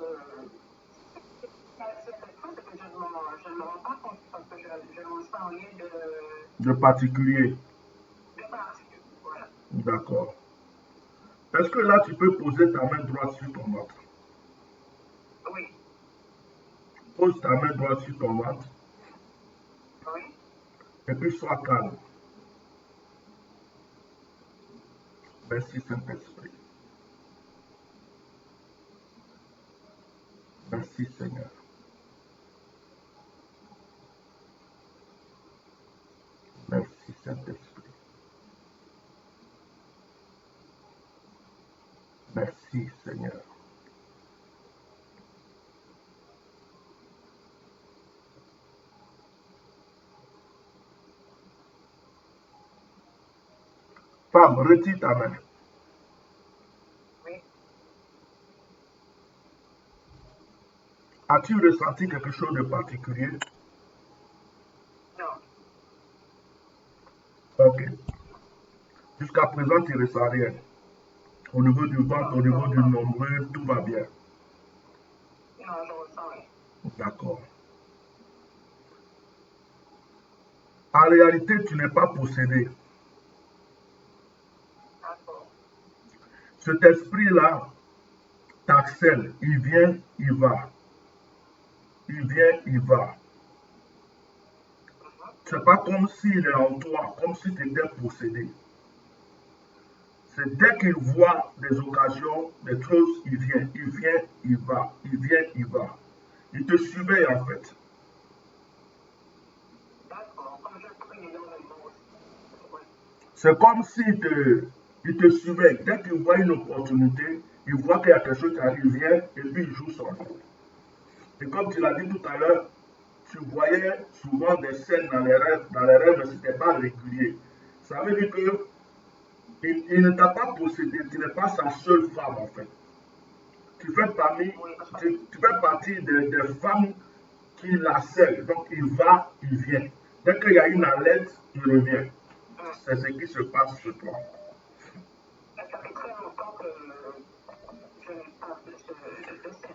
C'est quelque chose que je ne me rends pas compte parce que je ne ressens rien de particulier. Voilà. D'accord. Est-ce que là, tu peux poser ta main droite sur ton ventre? Oui. Pose ta main droite sur ton ventre. Oui. Et puis sois calme. Merci Saint-Esprit. Merci Seigneur. Merci Saint-Esprit. Merci Seigneur. Femme, retire ta main. Oui. As-tu ressenti quelque chose de particulier? Non. Ok. Jusqu'à présent, tu ne ressens rien. Au niveau du ventre, au niveau du nombril, tout va bien. Non, je ressens rien. D'accord. En réalité, tu n'es pas possédé. D'accord. Cet esprit-là t'harcèle. Il vient, il va. Il vient, il va. C'est pas comme s'il est en toi, comme si tu étais possédé. C'est dès qu'il voit des occasions, des choses, il vient, il va, il vient, il va. Il te surveille en fait. D'accord. Comme je prie énormément aussi. Oui. C'est comme s'il te surveille. Dès qu'il voit une opportunité, il voit qu'il y a quelque chose qui arrive, il vient et puis il joue son rôle. Et comme tu l'as dit tout à l'heure, tu voyais souvent des scènes dans les rêves, mais ce n'était pas régulier. Ça veut dire que il ne t'a pas possédé, tu n'es pas sa seule femme en fait. Tu fais partie des femmes qui l'harcèlent. Donc il va, il vient. Dès qu'il y a une alerte, il revient. C'est ce qui se passe sur toi. Ça fait très longtemps que je n'ai pas de scène.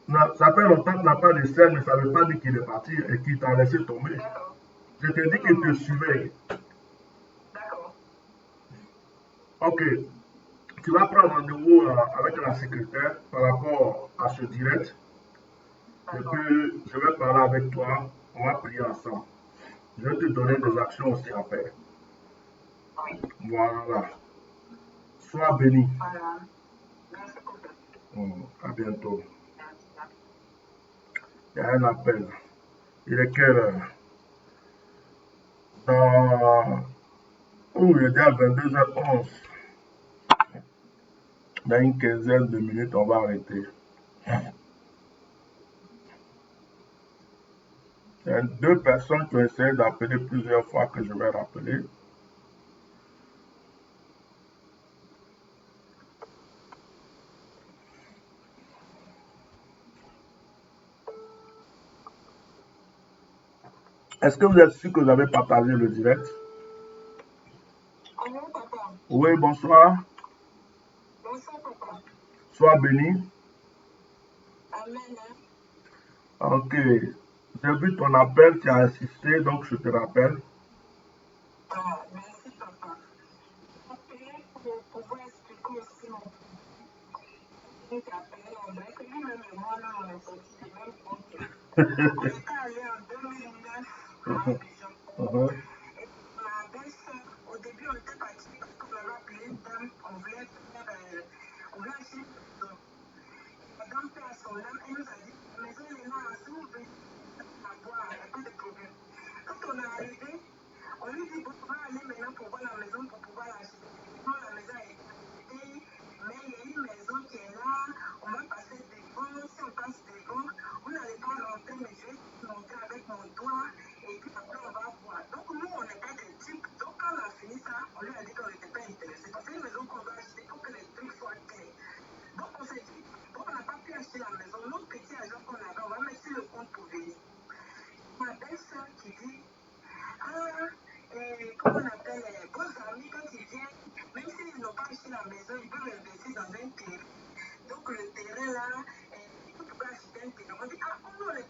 Non, ça fait longtemps que tu n'as pas de scène, mais ça ne veut pas dire qu'il est parti et qu'il t'a laissé tomber. D'accord. Je te dis qu'il te surveille. D'accord. Ok. Tu vas prendre rendez-vous avec la secrétaire par rapport à ce direct. Et puis, je vais parler avec toi. On va prier ensemble. Je vais te donner des actions aussi à faire. Oui. Voilà. Sois béni. Voilà. Merci beaucoup. À bientôt. Merci. Il y a un appel. Il est quelle heure? Il est déjà 22h11. Dans une quinzaine de minutes, on va arrêter. Il y a 2 personnes qui ont essayé d'appeler plusieurs fois que je vais rappeler. Est-ce que vous êtes sûr que vous avez partagé le direct? Allô, papa. Oui, bonsoir. Bonsoir, papa. Sois béni. Amen. Ok. J'ai vu ton appel, tu as insisté, donc je te rappelle. Ah, merci, papa. Appelé pour pouvoir expliquer aussi mon appel. On dirait que lui-même et moi, là, on est sortis du même compte. On était allés en 2009 à Abidjan. Et ma belle-sœur, au début, on était partis parce qu'on avait appelé une dame, on voulait acheter une maison. La dame fait à son âme, elle nous a dit, la maison est là, si vous venez la voir, il n'y a pas de problème. Quand on est arrivé, on lui dit, bon, on va aller maintenant pour voir la maison, pour pouvoir l'acheter. Non, la maison est achetée, mais il y a une maison qui est là, on va passer devant, si on passe devant, vous n'allez pas rentrer, mais je vais monter avec mon doigt, et puis après on va voir. Donc nous, on n'est pas des types. Donc quand on a fini ça, on lui a dit qu'on n'était pas intéressé. Parce que c'est une maison qu'on va acheter pour que les trucs soient clairs. Donc on s'est dit, bon, on n'a pas pu acheter la maison. Notre petit agent qu'on avait, on va mettre sur le compte pour venir. Ma belle-sœur qui dit, comment on appelle, vos amis, quand ils viennent, même s'ils n'ont pas acheté la maison, ils peuvent investir dans un terrain. Donc le terrain là, vous pouvez acheter un terrain. On dit, on n'est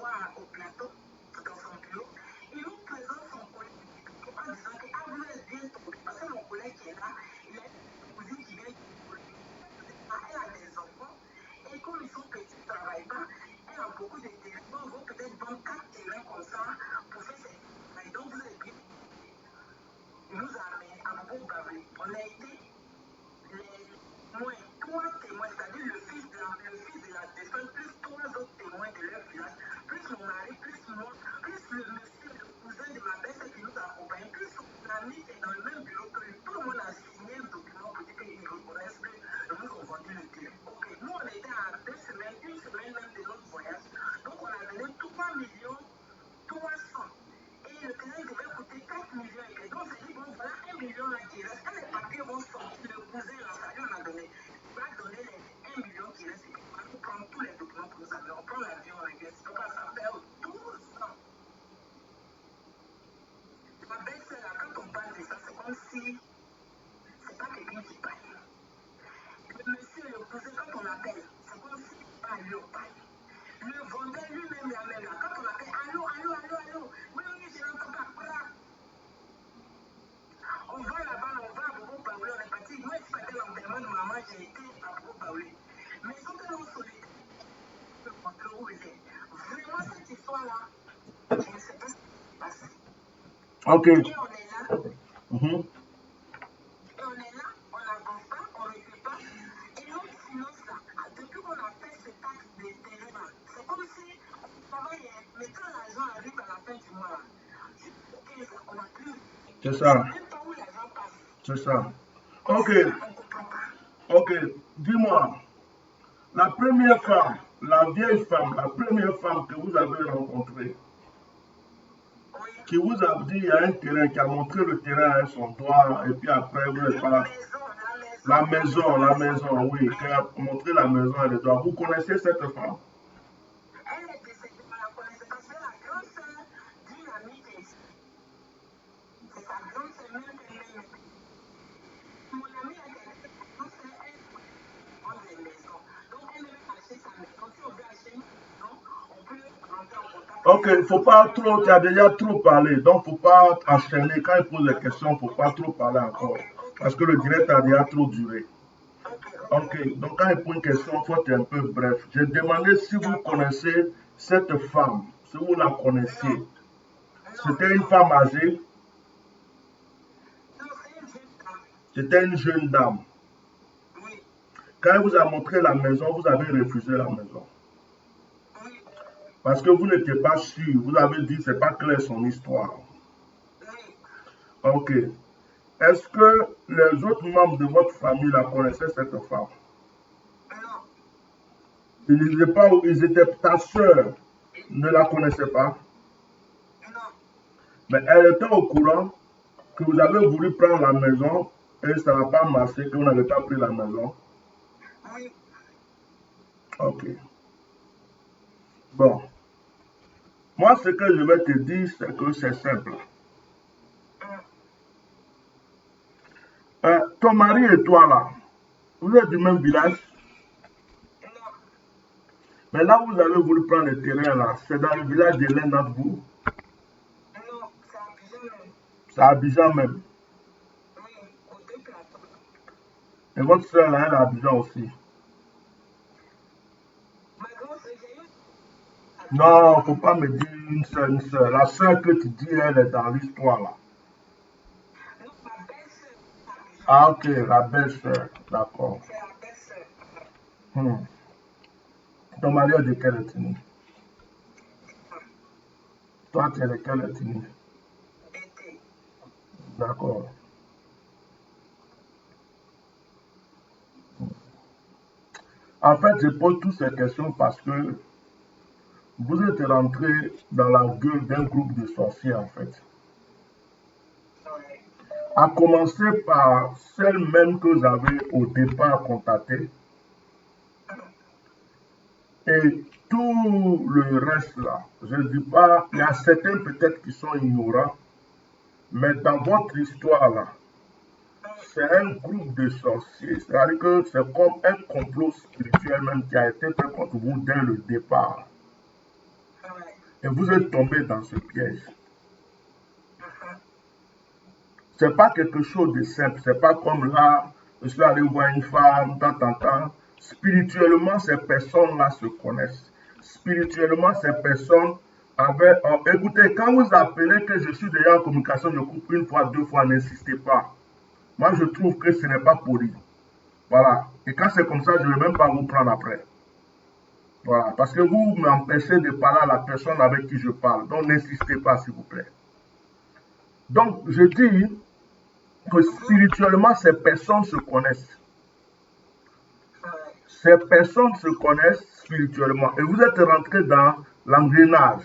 voit au plateau, dans son bureau. Il nous présente son collègue en disant que ah, vous êtes bien tombé. Parce que mon collègue qui est là, il a une cousine qui vient elle a des enfants. Et comme ils sont petits, ils ne travaillent pas, elle a beaucoup de terrains. Donc, ils vont peut-être vendre 4 terrains comme ça pour faire ses travail. Donc, vous êtes bien. Il nous a amené à Bobo-Baoulé. On a été les trois témoins, c'est-à-dire le fils de la défunte, plus 3 autres témoins de leur village, plus mon mari, plus moi, plus le monsieur, le cousin de ma belle qui nous accompagne, plus son ami qui est dans le même bureau que lui. Tout le monde a signé le document pour dire qu'ils reconnaissent que nous avons vendu le terrain. Ok, nous on était à 2 semaines, une semaine même de notre voyage. Donc on a donné 3 millions 300. Et le terrain devait coûter 4 millions et quelques. Donc on s'est dit, bon voilà 1 million là qui reste. Quand les papiers vont sortir, le cousin là, ça lui on a donné. Il va donner les 1 million qui reste et puis on va nous prendre tous les documents pour nous amener. On prend l'avion, on regrette. Donc ça fait 12 ans. Ma belle-sœur là, quand on parle de ça, c'est comme si c'est pas quelqu'un qui parle. Le monsieur, le cousin, quand on appelle, c'est comme si lui on parle. Le vendeur lui-même la même là, quand on appelle allô, allô, allô, allô, oui, je n'entends pas, voilà. On va là-bas, on va à Bobo-Baoulé, on est parti. Moi, je faisais l'enterrement de maman, j'ai été à Bobo-Baoulé. Mais ils sont tellement solidaires, le contrôle où il est. Vraiment, cette histoire-là, je ne sais pas ce qui s'est passé. Ok. Et on est là. Et on est là, on n'avance pas, on ne recule pas. Et l'autre finance là, depuis qu'on a fait ce taxe de terrain, c'est comme si on travaillait, mais quand l'argent arrive à la fin du mois, on n'a plus. C'est ça. On ne sait même pas où l'argent passe. C'est ça. On Ok. ne comprend pas. Ok. Dis-moi, la première femme, la vieille femme, la première femme que vous avez rencontrée, Oui. qui vous a dit il y a un terrain, qui a montré le terrain avec son doigt, et puis après vous n'êtes pas. La maison, oui, qui a montré la maison et le doigt. Vous connaissez cette femme? Elle est décédée, on la connaissait parce que c'est la grande sœur d'une amie qui est ici. C'est sa grande sœur même qu'elle-même. Mon amie a quelqu'un, sa grande sœur, elle vend des maisons. Donc elle même acheter sa maison. Si on veut acheter une maison, on peut rentrer en contact. Ok, il ne faut pas trop, tu as déjà trop parlé, donc il ne faut pas enchaîner. Quand il pose des questions, il ne faut pas trop parler encore. Parce que le direct a déjà trop duré. Ok, donc quand il pose une question, il faut être un peu bref. J'ai demandé si vous connaissez cette femme, si vous la connaissiez. C'était une femme âgée? Non, c'est une jeune dame. C'était une jeune dame. Oui. Quand elle vous a montré la maison, vous avez refusé la maison. Oui. Parce que vous n'étiez pas sûr. Vous avez dit que ce n'est pas clair son histoire. Oui. Ok. Est-ce que les autres membres de votre famille la connaissaient, cette femme? Non. Ils étaient ta soeur ne la connaissait pas? Non. Mais elle était au courant que vous avez voulu prendre la maison et ça n'a pas marché, que vous n'avez pas pris la maison? Oui. Ok. Bon. Moi, ce que je vais te dire, c'est que c'est simple. Ton mari et toi, là, vous êtes du même village? Non. Mais là, vous avez voulu prendre le terrain, là, c'est dans le village de l'un d'entre vous? Non, c'est à Abidjan même. C'est à Abidjan même. Oui, aux 2 plateaux. Et votre soeur, là, elle est à Abidjan aussi? Ma grande sœur, j'ai eu. Non, il ne faut pas me dire une soeur. La soeur que tu dis, elle est dans l'histoire, là. Non, ma belle-sœur. Ah, ok, la belle-sœur. D'accord. C'est la belle-sœur. Ton mari est de quelle ethnie? Toi, tu es de quelle ethnie? Bété. D'accord. En fait, je pose toutes ces questions parce que vous êtes rentré dans la gueule d'un groupe de sorciers, en fait. Oui. À commencer par celle même que vous avez au départ contactée. Et tout le reste là, je ne dis pas, il y a certains peut-être qui sont ignorants, mais dans votre histoire là, c'est un groupe de sorciers. C'est-à-dire que c'est comme un complot spirituel même qui a été fait contre vous dès le départ. Et vous êtes tombé dans ce piège. Ce n'est pas quelque chose de simple. Ce n'est pas comme là, je suis allé voir une femme, tant. Spirituellement, ces personnes-là se connaissent. Spirituellement, ces personnes avaient... écoutez, quand vous appelez que je suis déjà en communication, je coupe une fois, 2 fois, n'insistez pas. Moi, je trouve que ce n'est pas poli. Voilà. Et quand c'est comme ça, je ne vais même pas vous prendre après. Voilà. Parce que vous m'empêchez de parler à la personne avec qui je parle. Donc, n'insistez pas, s'il vous plaît. Donc, je dis que spirituellement, ces personnes se connaissent. Ces personnes se connaissent spirituellement. Et vous êtes rentré dans l'engrenage.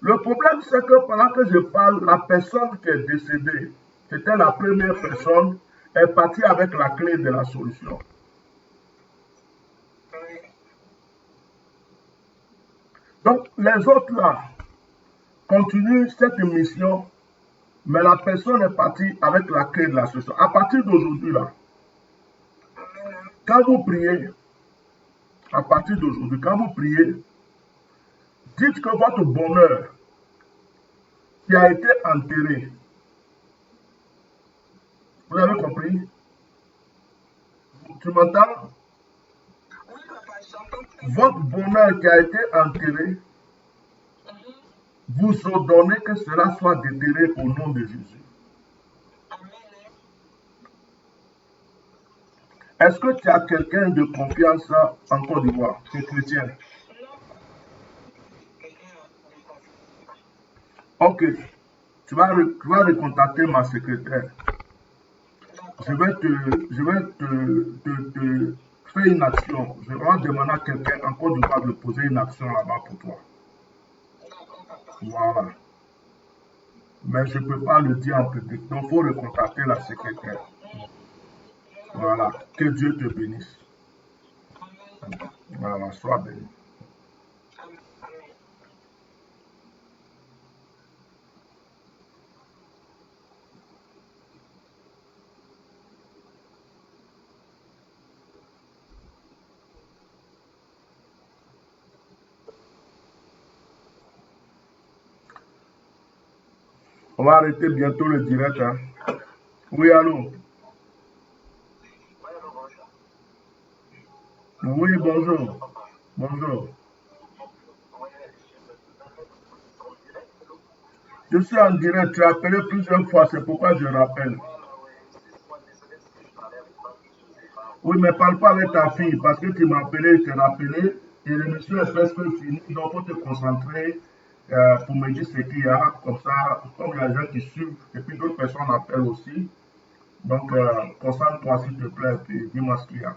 Le problème, c'est que pendant que je parle, la personne qui est décédée, c'était la première personne, est partie avec la clé de la solution. Donc, les autres là continuent cette mission, mais la personne est partie avec la clé de la solution. À partir d'aujourd'hui là, quand vous priez, à partir d'aujourd'hui, quand vous priez, dites que votre bonheur qui a été enterré, vous avez compris? Tu m'entends? Oui, papa, j'entends très bien. Votre bonheur qui a été enterré, vous ordonnez que cela soit déterré au nom de Jésus. Amen. Est-ce que tu as quelqu'un de confiance en Côte d'Ivoire, qui est chrétien? Non, quelqu'un de confiance. Ok, tu vas recontacter ma secrétaire. Je vais te faire une action. Je vais demander à quelqu'un en Côte d'Ivoire de poser une action là-bas pour toi. D'accord, papa. Voilà. Mais je ne peux pas le dire en public. Donc, il faut recontacter la secrétaire. Voilà. Que Dieu te bénisse. Amen, papa. Voilà, sois béni. Amen. Amen. On va arrêter bientôt le direct. Hein. Oui, allô? Oui, bonjour. Bonjour. Je suis en direct. Tu as appelé plusieurs fois. C'est pourquoi je rappelle. Oui, mais parle pas avec ta fille parce que tu m'as appelé, je t'ai rappelé. Et l'émission est presque finie. Donc, il faut te concentrer pour me dire ce qu'il y a. Comme ça, comme il y a des gens qui suivent et puis d'autres personnes appellent aussi. Donc, concentre-toi s'il te plaît et puis dis-moi ce qu'il y a.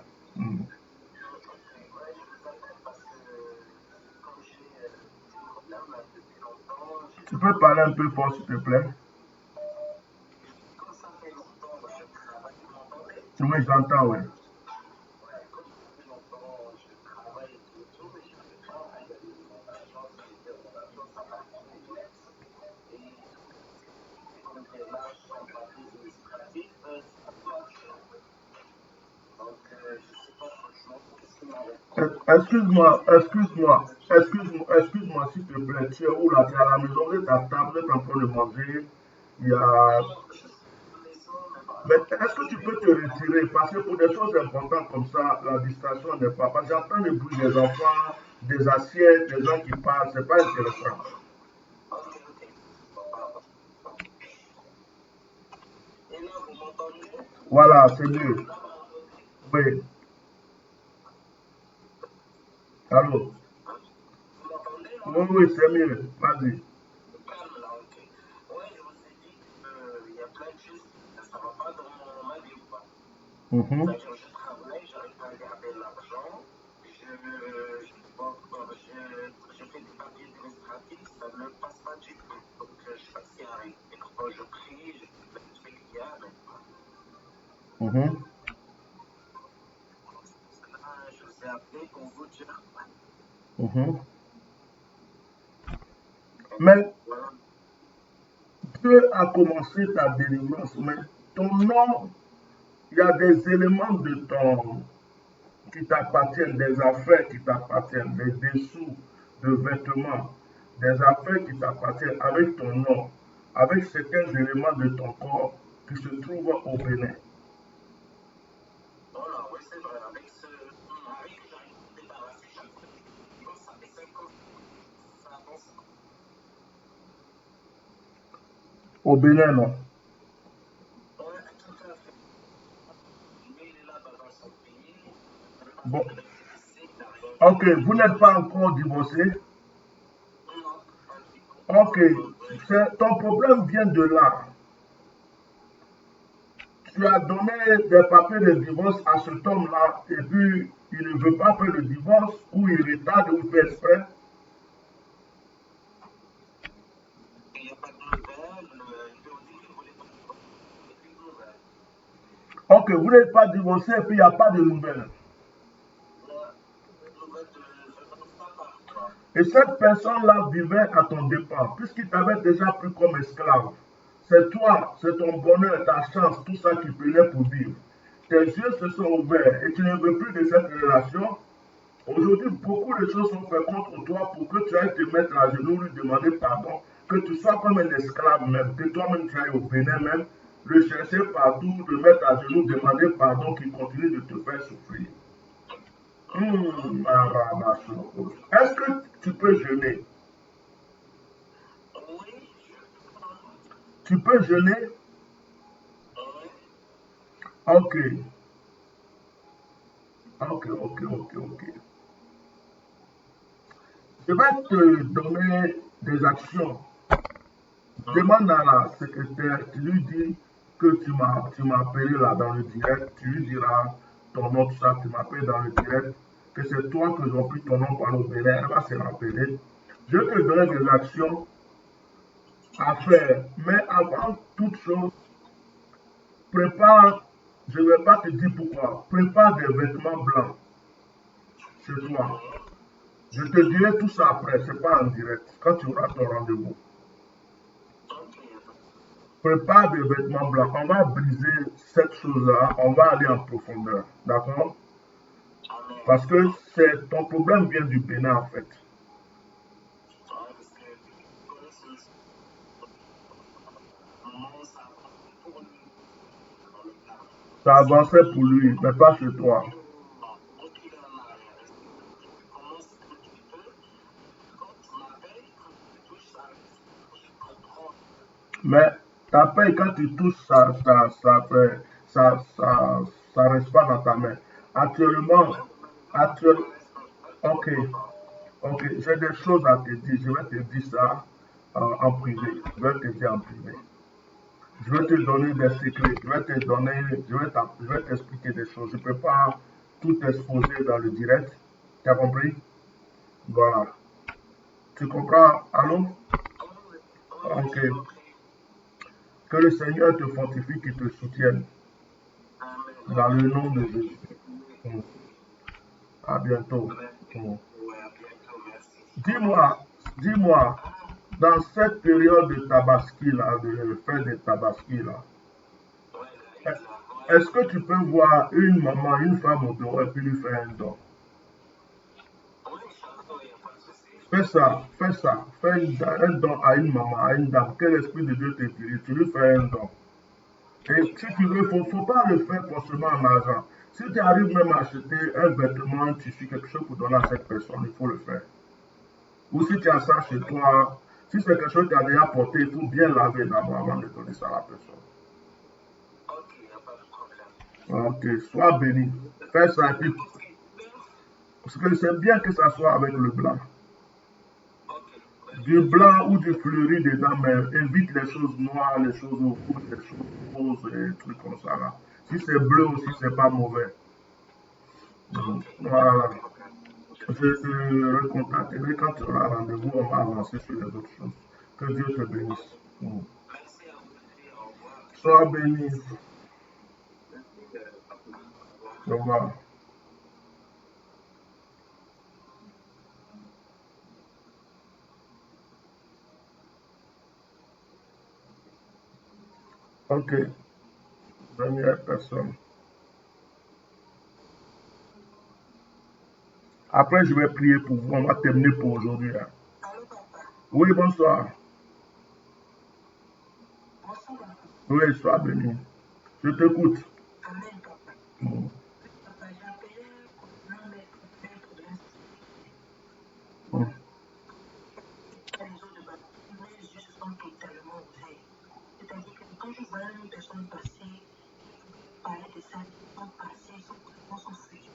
Tu peux parler un peu fort s'il te plaît? Oui, j'entends, oui. Excuse-moi, s'il te plaît. Tu es où là? Tu es à la maison, vous êtes à table, vous êtes en train de manger. Il y a... Mais est-ce que tu peux te retirer? Parce que pour des choses importantes comme ça, la distraction n'est pas. Parce que j'entends le bruit des enfants, des assiettes, des gens qui parlent, c'est pas intéressant. Et là, vous m'entendez? Voilà, c'est mieux. Oui. Allô? Vous m'entendez? Oui, c'est mieux. Vas-y. Calme là, ok. Ouais, je vous ai dit qu'il y a plein de choses, ça va pas dans ma vie ou pas. C'est-à-dire, je travaille, j'arrive pas à garder l'argent, je fais des papiers administratifs, ça ne passe pas du tout. Donc, je sais pas ce qui arrive. Et quand je prie, je fais plein de trucs qui arrivent. Je vous ai appelé pour vous dire. Mais Dieu a commencé ta délivrance, mais ton nom, il y a des éléments de ton qui t'appartiennent, des affaires qui t'appartiennent, des dessous de vêtements, des affaires qui t'appartiennent avec ton nom, avec certains éléments de ton corps qui se trouvent au Bénin. Voilà, oui, c'est vrai. Avec ce. Avec que j'arrive à me débarrasser chaque fois. Donc, ça fait 5 ans. Ça avance. Au Bénin, non? Ouais, tout à fait. Lui, il est là dans son pays. Bon. C'est rien. Ok, vous n'êtes pas encore divorcé? Non, pas du tout. Ok, ton problème vient de là. Tu as donné des papiers de divorce à cet homme-là et puis il ne veut pas faire le divorce ou il retarde ou il fait exprès. Il n'y a pas de nouvelles. Il dit qu'il ne voulait pas de nouvelles. Ok, vous n'êtes pas divorcé et puis il n'y a pas de nouvelles. Et cette personne-là vivait à ton départ, puisqu'il t'avait déjà pris comme esclave. C'est toi, c'est ton bonheur, ta chance, tout ça qui prenait pour vivre. Tes yeux se sont ouverts et tu ne veux plus de cette relation. Aujourd'hui, beaucoup de choses sont faites contre toi pour que tu ailles te mettre à genoux, lui demander pardon, que tu sois comme un esclave même, que toi-même tu ailles au Bénin même, le chercher partout, le mettre à genoux, demander pardon, qu'il continue de te faire souffrir. Est-ce que tu peux jeûner? Tu peux jeûner? Ok. Ok. Je vais te donner des actions. Demande à la secrétaire, tu lui dis que tu m'as appelé là dans le direct, tu lui diras ton nom, tout ça, tu m'appelles dans le direct, que c'est toi que j'ai pris ton nom par le Bénin, elle va se rappeler. Je te donner des actions à faire, mais avant toute chose, prépare, je ne vais pas te dire pourquoi, prépare des vêtements blancs chez toi. Je te dirai tout ça après, ce n'est pas en direct, quand tu auras ton rendez-vous. Prépare des vêtements blancs. On va briser cette chose-là, on va aller en profondeur. D'accord? Parce que ton problème vient du Bénin en fait. Ça avançait pour lui, mais pas chez toi. Mais ta paye, quand tu touches, ça reste pas dans ta main. Actuellement, ok, j'ai des choses à te dire. Je vais te dire ça en privé. Je vais te dire en privé. Je vais te donner des secrets. Je vais t'expliquer des choses. Je ne peux pas tout exposer dans le direct. Tu as compris? Voilà. Tu comprends? Allô? Ok. Que le Seigneur te fortifie, qu'il te soutienne. Dans le nom de Jésus. À bientôt. Dis-moi, dans cette période de tabaski, là, de fête de tabaski, là, est-ce que tu peux voir une maman, une femme au dehors et puis lui faire un don? Fais ça. Fais un don à une maman, à une dame. Que l'Esprit de Dieu te dirige, tu lui fais un don. Et si tu veux, il ne faut pas le faire forcément en argent. Si tu arrives même à acheter un vêtement, un tissu, quelque chose pour donner à cette personne, il faut le faire. Ou si tu as ça chez toi, si c'est quelque chose que tu as déjà porté, il faut bien laver d'abord avant de donner ça à la personne. Ok, sois béni. Fais ça. Parce que c'est bien que ça soit avec le blanc. Du blanc ou du fleuri dedans, mais évite les choses noires, les choses rouges, les choses roses et trucs comme ça là. Si c'est bleu aussi, c'est pas mauvais. Voilà. Je te recontacterai quand tu auras rendez-vous, on va avancer sur les autres choses. Que Dieu te bénisse. Sois béni. Au revoir. Ok. Dernière personne. Après, je vais prier pour vous. On va terminer pour aujourd'hui. Hein. Allô, papa. Oui, bonsoir. Bonsoir, papa. Oui, sois béni. Je t'écoute. Amen, papa. Mm. Papa, j'ai appelé concernant maître de Mm. les eaux de baptême. Mes yeux se sont totalement ouverts. C'est-à-dire que quand je vois une personne passer, parler de ça, ils sont passés, ils sont fuis.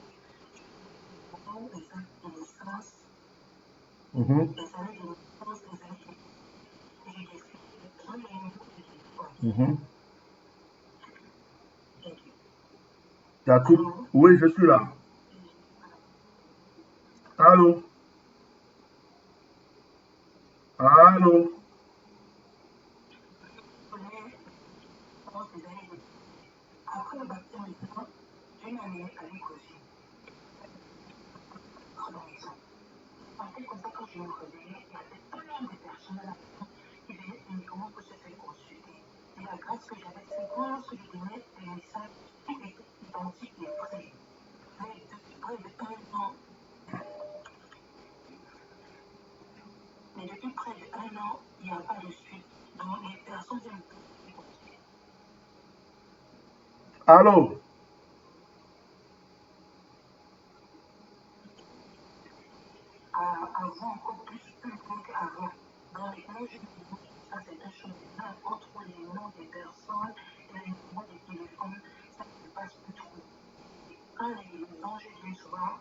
Les années de naissance, Mhm. les années de naissance, les années de... Et je décide de prendre les numéros de téléphone. Mhm. Thank you. T'as tout... Allô? Oui, je suis là. Allô? Allô? Après le baptême, j'ai une amie avec aussi à la maison. Après, comme ça, quand je me réveillais, il y avait plein de personnes à la maison qui venaient uniquement pour se faire consulter. Et la grâce que j'avais, c'est quand lorsque je donnais des messages, tout était identique et prêt. Mais depuis près de 1 an, il n'y a pas de suite. Donc, les personnes viennent se consulter. Allô? Avant, encore plus qu'avant. Dans les noms, je me dis, ça c'est deux choses. Entre les noms des personnes et les numéros des téléphones, ça ne passe plus trop. Et quand les anges viennent souvent,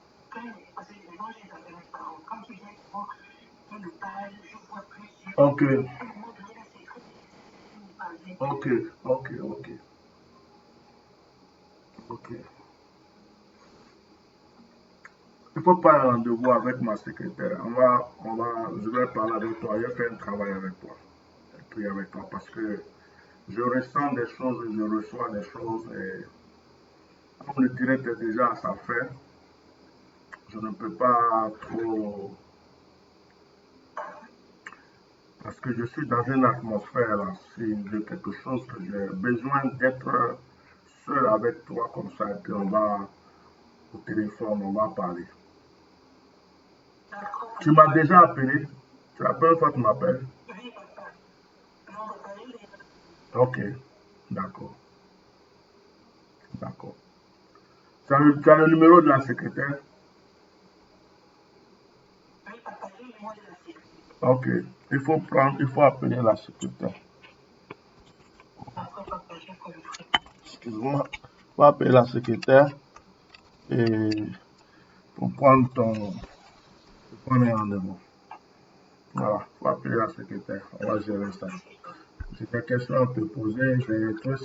parce que les anges, ils avaient mes parents. Quand ils viennent souvent, ils me parlent, je vois plusieurs. Ok. À un moment donné, là, c'est écrit, ils me parlaient. Ok. Ok. Ok. Ok. Il faut pas un rendez-vous avec ma secrétaire. Je vais parler avec toi. Je vais faire un travail avec toi. Prier avec toi parce que je ressens des choses et je reçois des choses et comme le direct est déjà à sa fin, je ne peux pas trop parce que je suis dans une atmosphère là, c'est de quelque chose que j'ai besoin d'être seul avec toi comme ça et puis on va au téléphone, on va parler. Tu m'as déjà appelé? C'est la première fois que tu m'appelles? Oui, papa. Non, papa, il est là. Ok, d'accord, d'accord. Tu as le numéro de la secrétaire? Oui, papa, j'ai le numéro de la sécurité. Ok, il faut appeler la secrétaire. D'accord, papa, j'ai compris. Excuse-moi, il faut appeler la secrétaire et pour prendre un rendez-vous. Voilà, il faut appeler la secrétaire, on va gérer ça. J'ai des questions à te poser, ça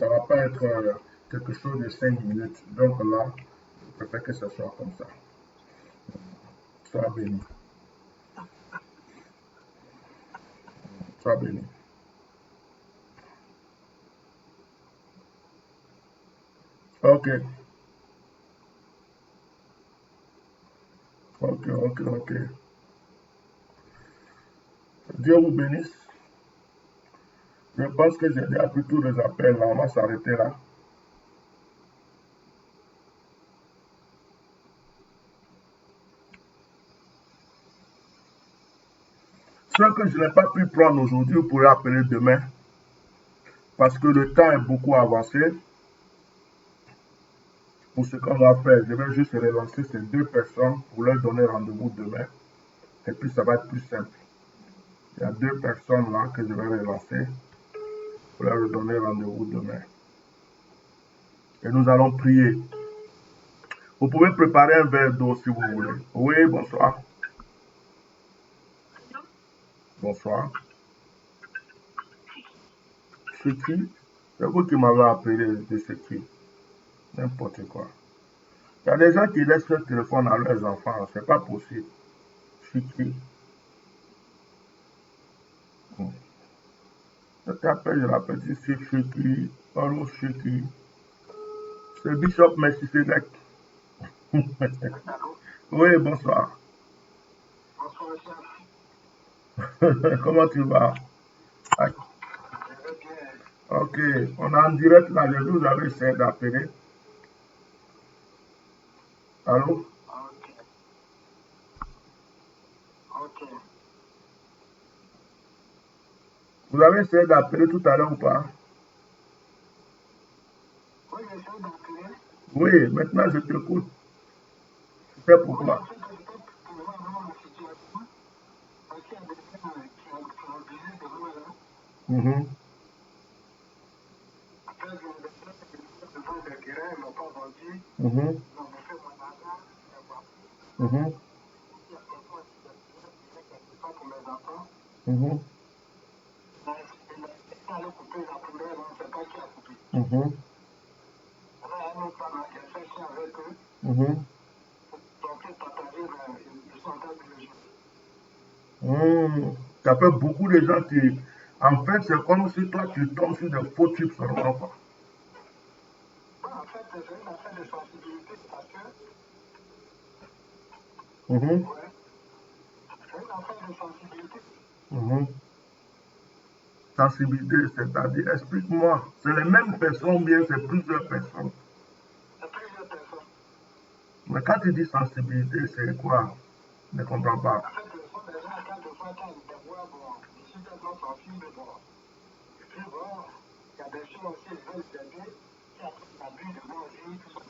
ne va pas être quelque chose de 5 minutes. Donc là, je préfère que ce soit comme ça. Sois béni. Sois béni. Ok. Ok, ok, ok. Dieu vous bénisse. Je pense que j'ai déjà pris tous les appels là. On va s'arrêter là. Ce que je n'ai pas pu prendre aujourd'hui, vous pourrez appeler demain. Parce que le temps est beaucoup avancé. Pour ce qu'on va faire, je vais juste relancer ces 2 personnes pour leur donner rendez-vous demain. Et puis ça va être plus simple. Il y a 2 personnes là que je vais relancer pour leur donner rendez-vous demain. Et nous allons prier. Vous pouvez préparer un verre d'eau si vous voulez. Oui, bonsoir. Bonsoir. C'est qui? C'est vous qui m'avez appelé de ce qui? N'importe quoi. Il y a des gens qui laissent leur téléphone à leurs enfants. C'est pas possible. C'est qui? Je t'appelle, je l'appelle, c'est qui? Allô, c'est qui? C'est Bishop Melchisedec. Oui, bonsoir. Bonsoir, chef. Comment tu vas? Je vais bien. Ok, on est en direct là, je vous avais essayé d'appeler. Allô? Ok. Vous avez essayé d'appeler tout à l'heure ou pas? Oui, j'ai essayé d'appeler. Oui, maintenant je t'écoute. C'est pourquoi? En fait, peut-être pour voir vraiment la situation. Parce qu'il y a des gens qui ont obligé de moi là. Après, je me déplace devant des terrains, ils ne m'ont pas vendu. Ils ont fait mon argent, je n'ai pas pris. Il y a quelqu'un qui a quelque part pour mes enfants. Mais il allait couper la poubelle, on ne sait pas qui a coupé. Après, un autre femme, j'ai fait ça avec eux. Donc, ils partageaient, ils sont en train de le jouer. Ça fait beaucoup de gens qui... En fait, c'est comme si toi, tu tombes sur des faux types seulement, quoi. En fait, c'est une affaire de sensibilité parce que... Ouais. C'est une affaire de sensibilité. Sensibilité, c'est-à-dire, explique-moi, c'est les mêmes personnes ou bien c'est plusieurs personnes? C'est plusieurs personnes. Mais quand tu dis sensibilité, c'est quoi? Je ne comprends pas. En fait, ce sont des gens, quelquefois, quand ils te voient, bon, ils sont tellement sensibles, bon. Et puis, bon, il y a des choses aussi, ils veulent t'aider, qui abusent de moi aussi, tout ça.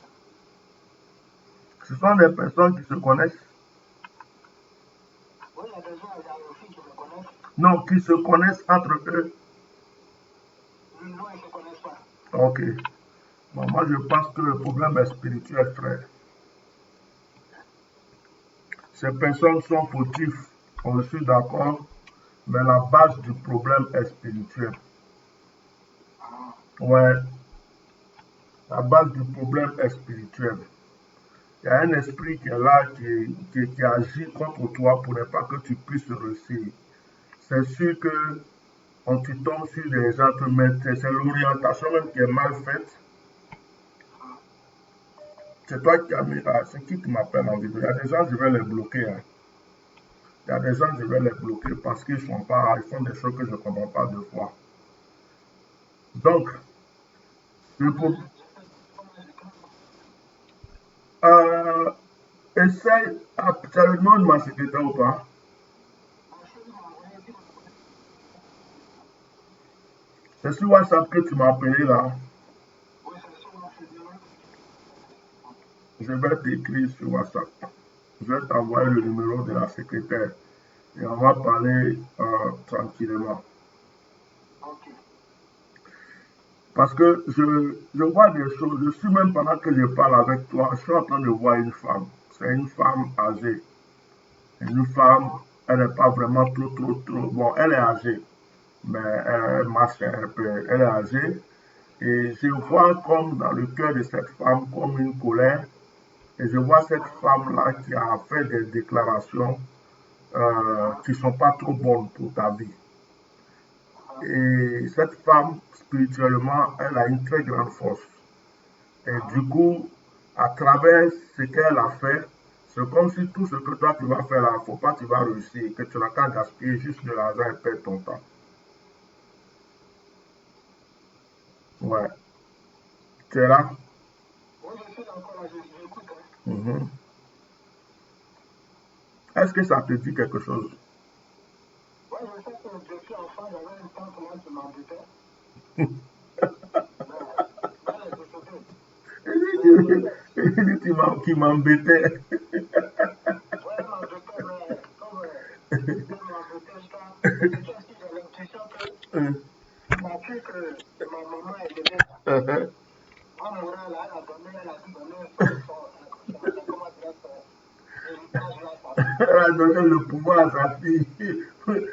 Ce sont des personnes qui se connaissent? Oui, il y a des gens, il y a aussi qui me connaissent. Non, qui se connaissent entre eux? Non, ils ne se connaissent pas. Ok. Bon, moi, je pense que le problème est spirituel, frère. Ces personnes sont fautifs, on suis d'accord, mais la base du problème est spirituel. Ouais. La base du problème est spirituel. Il y a un esprit qui est là, qui agit contre toi pour ne pas que tu puisses réussir. C'est sûr que quand tu tombes sur des gens, c'est l'orientation même qui est mal faite. C'est toi qui as mis... Ah, c'est qui m'appelle en vidéo? Il y a des gens, je vais les bloquer. Hein. Il y a des gens, je vais les bloquer parce qu'ils font des choses que je ne comprends pas deux fois. Donc, essaye, tu as le nom de ma secrétaire ou pas? C'est sur WhatsApp que tu m'as appelé là. Je vais t'écrire sur WhatsApp. Je vais t'envoyer le numéro de la secrétaire et on va parler tranquillement. Parce que je vois des choses, je suis même pendant que je parle avec toi, je suis en train de voir une femme. C'est une femme âgée. Une femme, elle n'est pas vraiment trop. Bon, elle est âgée, mais elle marche un peu, elle est âgée. Et je vois comme dans le cœur de cette femme, comme une colère. Et je vois cette femme-là qui a fait des déclarations qui ne sont pas trop bonnes pour ta vie. Et cette femme, spirituellement, elle a une très grande force. Et du coup, à travers ce qu'elle a fait, c'est comme si tout ce que toi tu vas faire là, il ne faut pas que tu vas réussir, que tu n'as qu'à gaspiller juste de l'argent et perdre ton temps. Ouais. Tu es là? Oui, je suis encore là, j'écoute. Est-ce que ça te dit quelque chose? Oui, je sais que depuis enfant, j'avais une tante là qui m'embêtait. Qui m'embêtait. Oui, elle m'embêtait, mais comme elle m'embêtait ça, c'est aussi j'ai l'impression que depuis que ma maman est venue, moi, mon là, elle a dû donner comment dire, son héritage là, sa fille. Elle a donné le pouvoir à sa fille. À sa fille.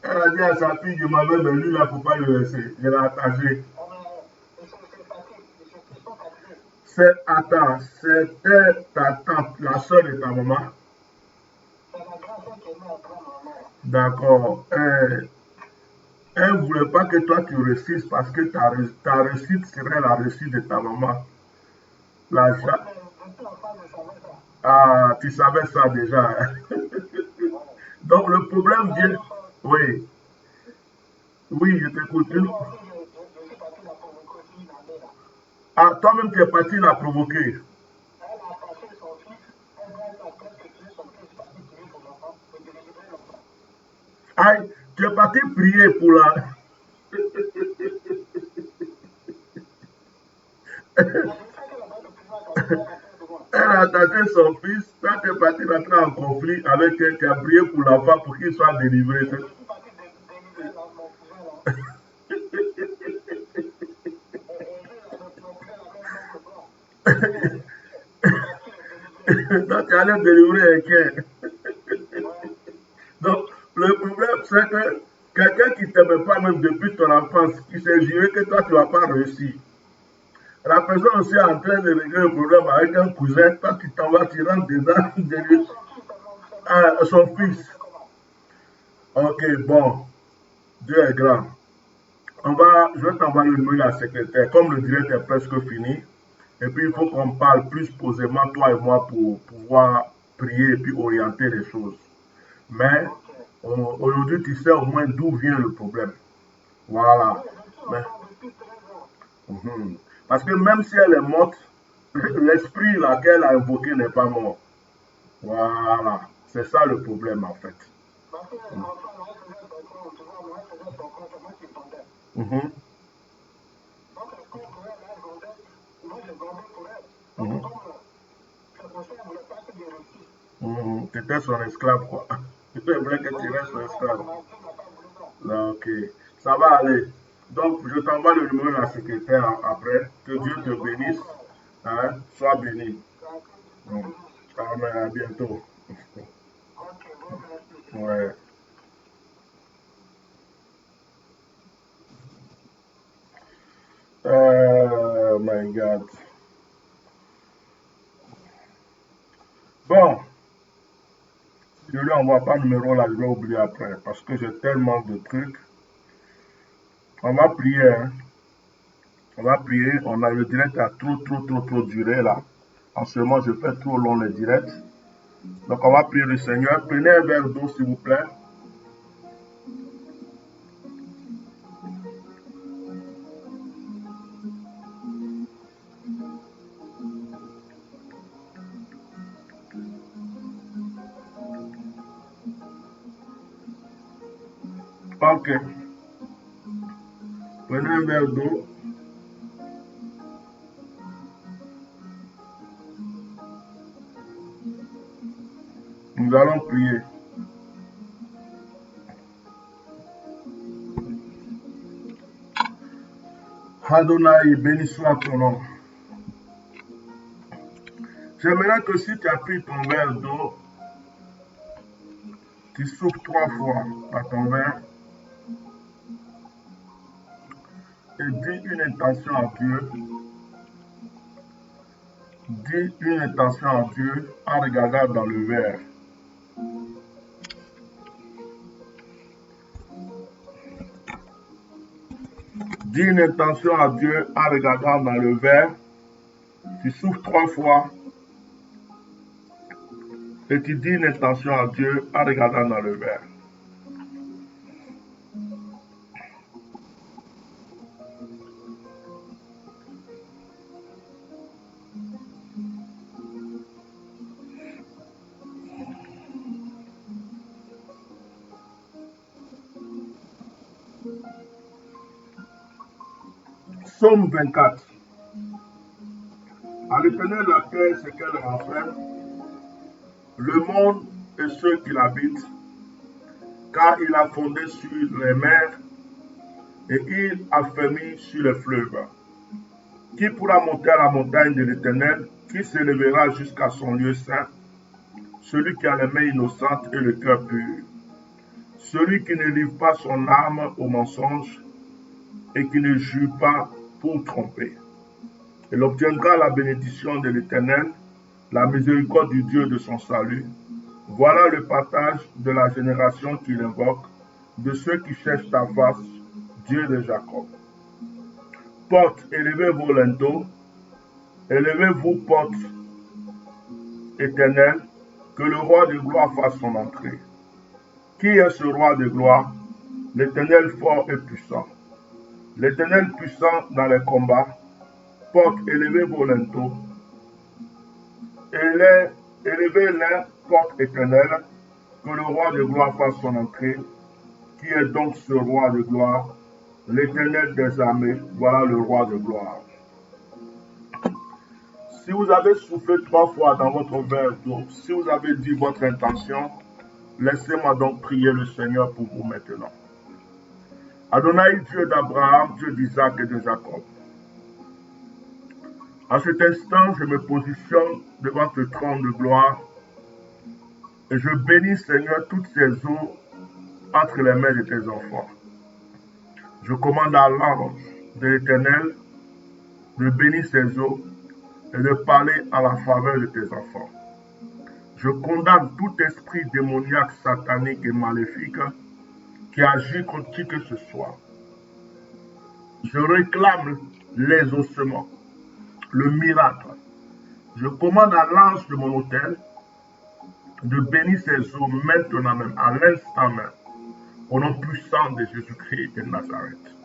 Elle a dit à sa fille, je m'avais, mais lui là, il ne faut pas le laisser. Je l'ai attaché. Attends, c'était ta tante, la soeur de ta maman? C'est la grande soeur qui est née après maman. D'accord. Elle ne voulait pas que toi tu réussisses parce que ta réussite serait la réussite de ta maman. Ah, tu savais ça déjà. Donc le problème vient... Oui. Oui, je t'écoute. Ah, toi-même tu es parti la provoquer. Aïe, Tu es parti prier pour la... Elle a attaqué son fils. Toi, tu es parti rentrer en conflit avec elle. Tu as prié pour l'enfant pour qu'il soit délivré. Donc, tu allais délivrer un quai. Donc, le problème, c'est que quelqu'un qui ne t'aimait pas même depuis ton enfance, qui s'est juré que toi, tu ne vas pas réussir. La personne aussi est en train de régler le problème avec un cousin. Toi, tu t'en vas, tu rentres dedans, son fils. Ok, bon. Dieu est grand. Je vais t'envoyer le numéro de la secrétaire. Comme le direct est presque fini, et puis il faut qu'on parle plus posément, toi et moi, pour pouvoir prier et puis orienter les choses. Mais aujourd'hui, tu sais au moins d'où vient le problème. Voilà. Mais, parce que même si elle est morte, l'esprit laquelle a invoqué n'est pas mort. Voilà. C'est ça le problème en fait. Tu étais son esclave, quoi. Tu voulais que tu restes son esclave. Ok. Ça va aller. Donc, je t'envoie le numéro de la secrétaire après. Que Dieu te bénisse. Hein? Sois béni. Amen. À bientôt. Ouais. Oh my God. Bon. Je lui envoie pas le numéro là, je vais oublier après. Parce que j'ai tellement de trucs. On va prier. Hein? On va prier. On a le direct à trop duré là. En ce moment, je fais trop long le direct. Donc, on va prier le Seigneur. Prenez un verre d'eau, s'il vous plaît. Ok. Prenez un verre d'eau. Nous allons prier. Adonai, béni soit ton nom. J'aimerais que si tu as pris ton verre d'eau, tu souffles 3 fois à ton verre et dis une intention à Dieu. Dis une intention à Dieu en regardant dans le verre. Dis une intention à Dieu en regardant dans le verre. Tu souffles 3 fois et tu dis une intention à Dieu en regardant dans le verre. Psaume 24. À l'Éternel la terre, ce qu'elle renferme, le monde et ceux qui l'habitent, car il a fondé sur les mers et il a fermé sur les fleuves. Qui pourra monter à la montagne de l'Éternel, qui s'élèvera jusqu'à son lieu saint? Celui qui a les mains innocentes et le cœur pur, celui qui ne livre pas son âme au mensonge et qui ne jure pas pour tromper. Il obtiendra la bénédiction de l'Éternel, la miséricorde du Dieu de son salut. Voilà le partage de la génération qu'il invoque, de ceux qui cherchent ta face, Dieu de Jacob. Portes, élevez vos linteaux, élevez-vous, portes éternelles, que le roi de gloire fasse son entrée. Qui est ce roi de gloire? L'Éternel fort et puissant. L'Éternel puissant dans les combats. Portes, élevez vos linteaux. Élevez-les, portes éternelles, que le roi de gloire fasse son entrée. Qui est donc ce roi de gloire? L'Éternel des armées, voilà le roi de gloire. Si vous avez soufflé 3 fois dans votre verre d'eau, si vous avez dit votre intention, laissez-moi donc prier le Seigneur pour vous maintenant. Adonai, Dieu d'Abraham, Dieu d'Isaac et de Jacob. À cet instant, je me positionne devant ce trône de gloire et je bénis, Seigneur, toutes ces eaux entre les mains de tes enfants. Je commande à l'ange de l'Éternel de bénir ces eaux et de parler à la faveur de tes enfants. Je condamne tout esprit démoniaque, satanique et maléfique qui agit contre qui que ce soit. Je réclame les ossements, le miracle. Je commande à l'ange de mon autel de bénir ces eaux maintenant même, à l'instant même, au nom puissant de Jésus-Christ de Nazareth.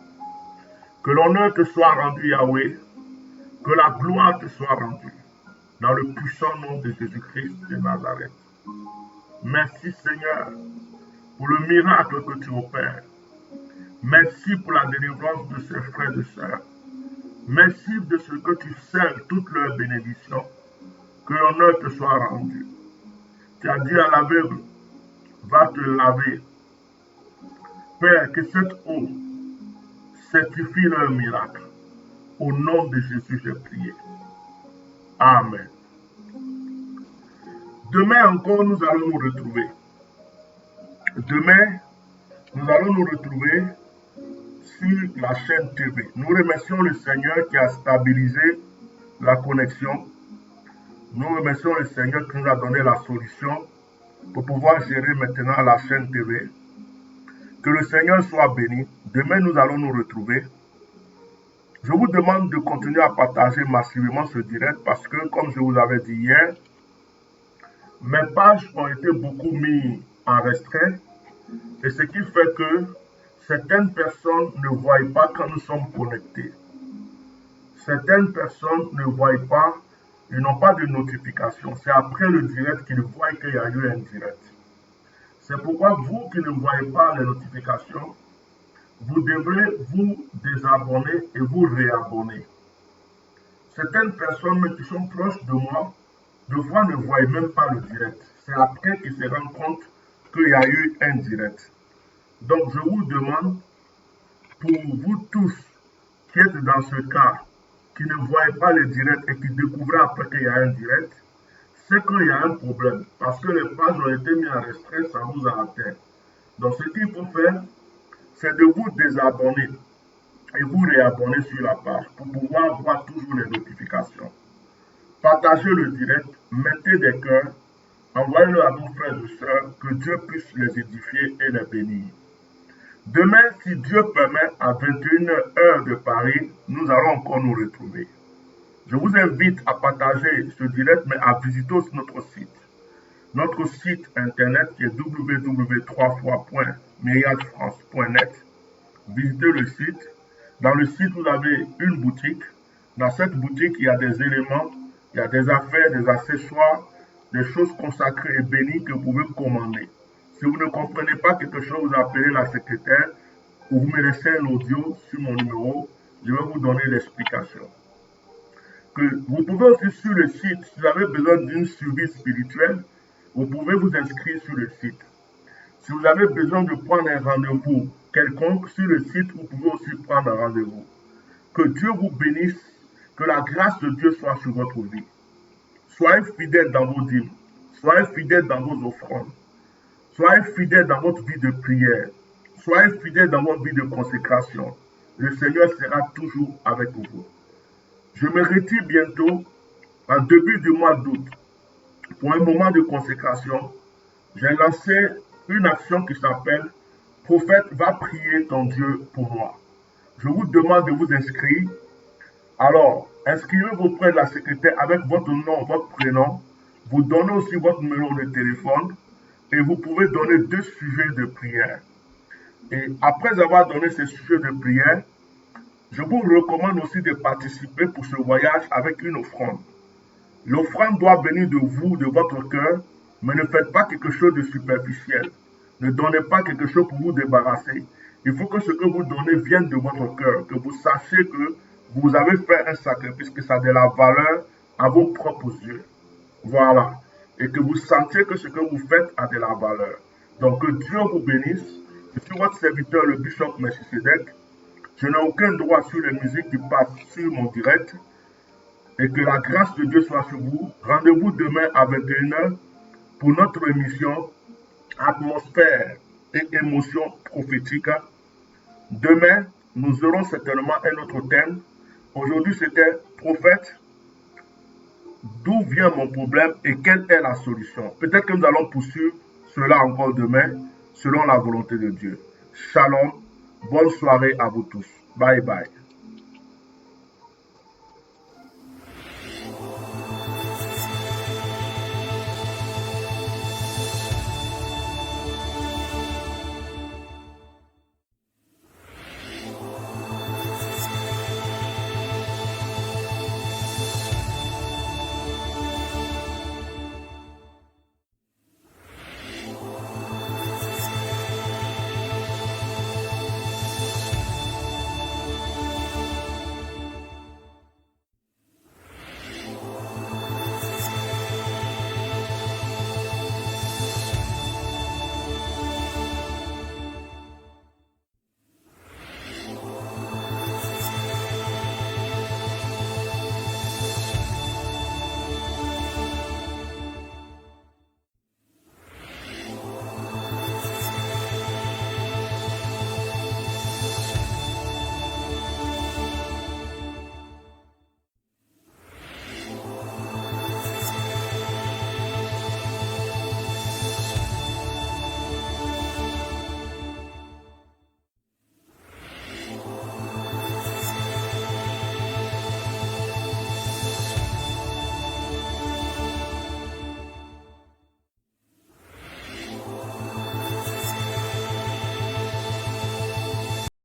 Que l'honneur te soit rendu, Yahweh, que la gloire te soit rendue, dans le puissant nom de Jésus-Christ de Nazareth. Merci Seigneur pour le miracle que tu opères. Merci pour la délivrance de ces frères et sœurs. Merci de ce que tu scelles toutes leurs bénédictions. Que l'honneur te soit rendu. Tu as dit à l'aveugle, va te laver. Père, que cette eau certifie leur miracle. Au nom de Jésus, j'ai prié. Amen. Demain encore, nous allons nous retrouver. Demain, nous allons nous retrouver sur la chaîne TV. Nous remercions le Seigneur qui a stabilisé la connexion. Nous remercions le Seigneur qui nous a donné la solution pour pouvoir gérer maintenant la chaîne TV. Que le Seigneur soit béni. Demain, nous allons nous retrouver. Je vous demande de continuer à partager massivement ce direct parce que, comme je vous avais dit hier, mes pages ont été beaucoup mises en restreint et ce qui fait que certaines personnes ne voient pas quand nous sommes connectés. Certaines personnes ne voient pas, ils n'ont pas de notification. C'est après le direct qu'ils voient qu'il y a eu un direct. C'est pourquoi vous qui ne voyez pas les notifications, vous devrez vous désabonner et vous réabonner. Certaines personnes qui sont proches de moi, de fois ne voient même pas le direct. C'est après qu'ils se rendent compte qu'il y a eu un direct. Donc je vous demande, pour vous tous qui êtes dans ce cas, qui ne voient pas le direct et qui découvrent après qu'il y a un direct, c'est qu'il y a un problème. Parce que les pages ont été mises en restreint, ça vous a atteint. Donc ce qu'il faut faire, c'est de vous désabonner et vous réabonner sur la page pour pouvoir voir toujours les notifications. Partagez le direct, mettez des cœurs, envoyez-le à vos frères et sœurs, que Dieu puisse les édifier et les bénir. Demain, si Dieu permet, à 21h de Paris, nous allons encore nous retrouver. Je vous invite à partager ce direct, mais à visiter aussi notre site. Notre site internet qui est www.myriadefrance.net. Visitez le site. Dans le site, vous avez une boutique. Dans cette boutique, il y a des éléments, il y a des affaires, des accessoires, des choses consacrées et bénies que vous pouvez commander. Si vous ne comprenez pas quelque chose, vous appelez la secrétaire ou vous me laissez un audio sur mon numéro. Je vais vous donner l'explication. Vous pouvez aussi sur le site, si vous avez besoin d'une suivi spirituelle, vous pouvez vous inscrire sur le site. Si vous avez besoin de prendre un rendez-vous quelconque sur le site, vous pouvez aussi prendre un rendez-vous. Que Dieu vous bénisse, que la grâce de Dieu soit sur votre vie. Soyez fidèles dans vos dîmes, soyez fidèles dans vos offrandes, soyez fidèles dans votre vie de prière, soyez fidèles dans votre vie de consécration. Le Seigneur sera toujours avec vous. Je me retire bientôt, en début du mois d'août, pour un moment de consécration. J'ai lancé une action qui s'appelle « Prophète, va prier ton Dieu pour moi ». Je vous demande de vous inscrire. Alors, inscrivez-vous auprès de la secrétaire avec votre nom, votre prénom. Vous donnez aussi votre numéro de téléphone et vous pouvez donner 2 sujets de prière. Et après avoir donné ces sujets de prière, je vous recommande aussi de participer pour ce voyage avec une offrande. L'offrande doit venir de vous, de votre cœur, mais ne faites pas quelque chose de superficiel. Ne donnez pas quelque chose pour vous débarrasser. Il faut que ce que vous donnez vienne de votre cœur, que vous sachiez que vous avez fait un sacrifice, que ça a de la valeur à vos propres yeux. Voilà. Et que vous sentiez que ce que vous faites a de la valeur. Donc que Dieu vous bénisse. Je suis votre serviteur, le bishop Melchisedec. Je n'ai aucun droit sur les musiques qui passent sur mon direct. Et que la grâce de Dieu soit sur vous. Rendez-vous demain à 21h pour notre émission Atmosphère et émotions prophétiques. Demain, nous aurons certainement un autre thème. Aujourd'hui, c'était prophète. D'où vient mon problème et quelle est la solution? Peut-être que nous allons poursuivre cela encore demain, selon la volonté de Dieu. Shalom, bonne soirée à vous tous. Bye bye.